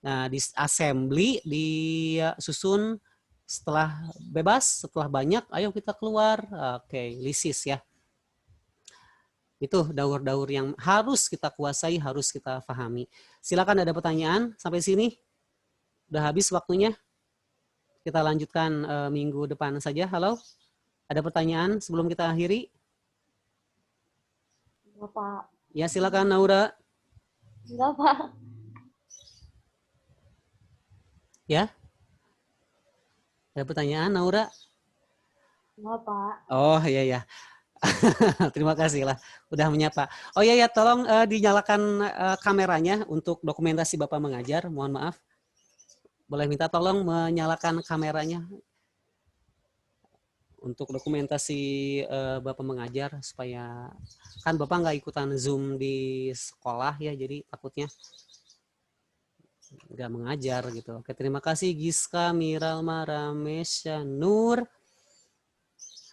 Nah, di assembly, disusun setelah bebas, setelah banyak, ayo kita keluar. Oke, lisis ya. Itu daur-daur yang harus kita kuasai, harus kita pahami. Silakan, ada pertanyaan sampai sini? Udah habis waktunya? Kita lanjutkan minggu depan saja. Halo? Ada pertanyaan sebelum kita akhiri? Enggak, Pak. Ya, silakan Naura. Enggak, Pak. Ya? Ada pertanyaan Naura? Enggak, Pak. Oh, iya. Terima kasih lah udah menyapa. Oh iya, tolong dinyalakan kameranya untuk dokumentasi Bapak mengajar. Mohon maaf. Boleh minta tolong menyalakan kameranya untuk dokumentasi Bapak mengajar, supaya kan Bapak nggak ikutan Zoom di sekolah ya, jadi takutnya nggak mengajar gitu. Oke, terima kasih Giska, Miralma, Ramesya, Nur,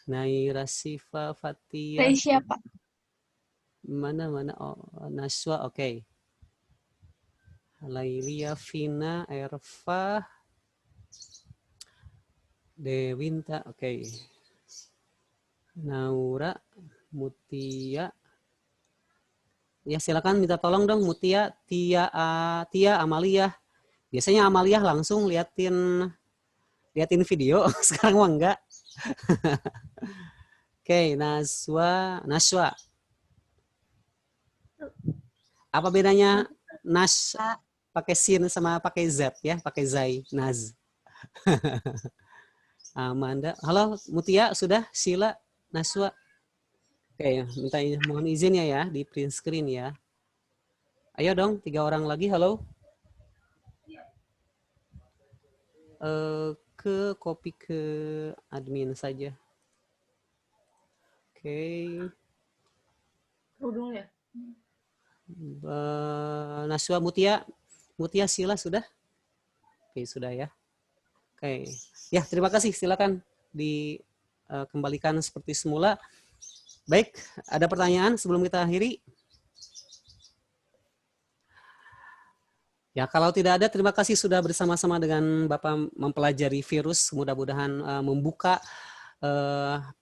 Naira, Siva, Fatia. Dari siapa? Mana oh, Naswa, oke. Lailia, Vina, Erva, Dewinta, oke. Naura, Mutia. Ya silakan minta tolong dong Mutia, Tia, Amalia. Biasanya Amalia langsung liatin video, sekarang mah enggak. Oke, Naswa. Apa bedanya Nas pakai sin sama pakai z ya, pakai zai, Naz. Amanda, halo Mutia, sudah? Sila, Naswa. Oke, minta mohon izin ya di print screen ya. Ayo dong, 3 orang lagi, halo. Copy ke admin saja. Oke. Kerudung ya? Naswa, Mutia Sila sudah? Oke, sudah ya. Oke. Ya, terima kasih. Silakan dikembalikan seperti semula. Baik, ada pertanyaan sebelum kita akhiri? Ya, kalau tidak ada, terima kasih sudah bersama-sama dengan Bapak mempelajari virus. Mudah-mudahan membuka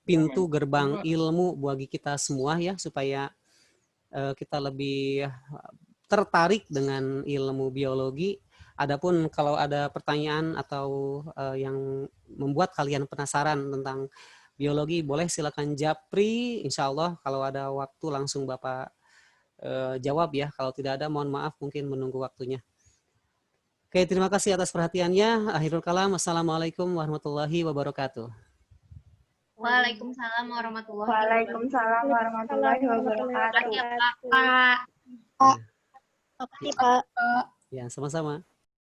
pintu gerbang ilmu bagi kita semua ya, supaya kita lebih tertarik dengan ilmu biologi. Adapun kalau ada pertanyaan atau yang membuat kalian penasaran tentang biologi, boleh silakan japri. Insya Allah kalau ada waktu langsung Bapak jawab ya. Kalau tidak ada, mohon maaf mungkin menunggu waktunya. Oke, terima kasih atas perhatiannya. Akhirul kalam, assalamualaikum warahmatullahi wabarakatuh. Waalaikumsalam warahmatullahi wabarakatuh. Waalaikumsalam warahmatullahi wabarakatuh. Terima kasih ya, Pak. Makasih, Pak. Ya, sama-sama.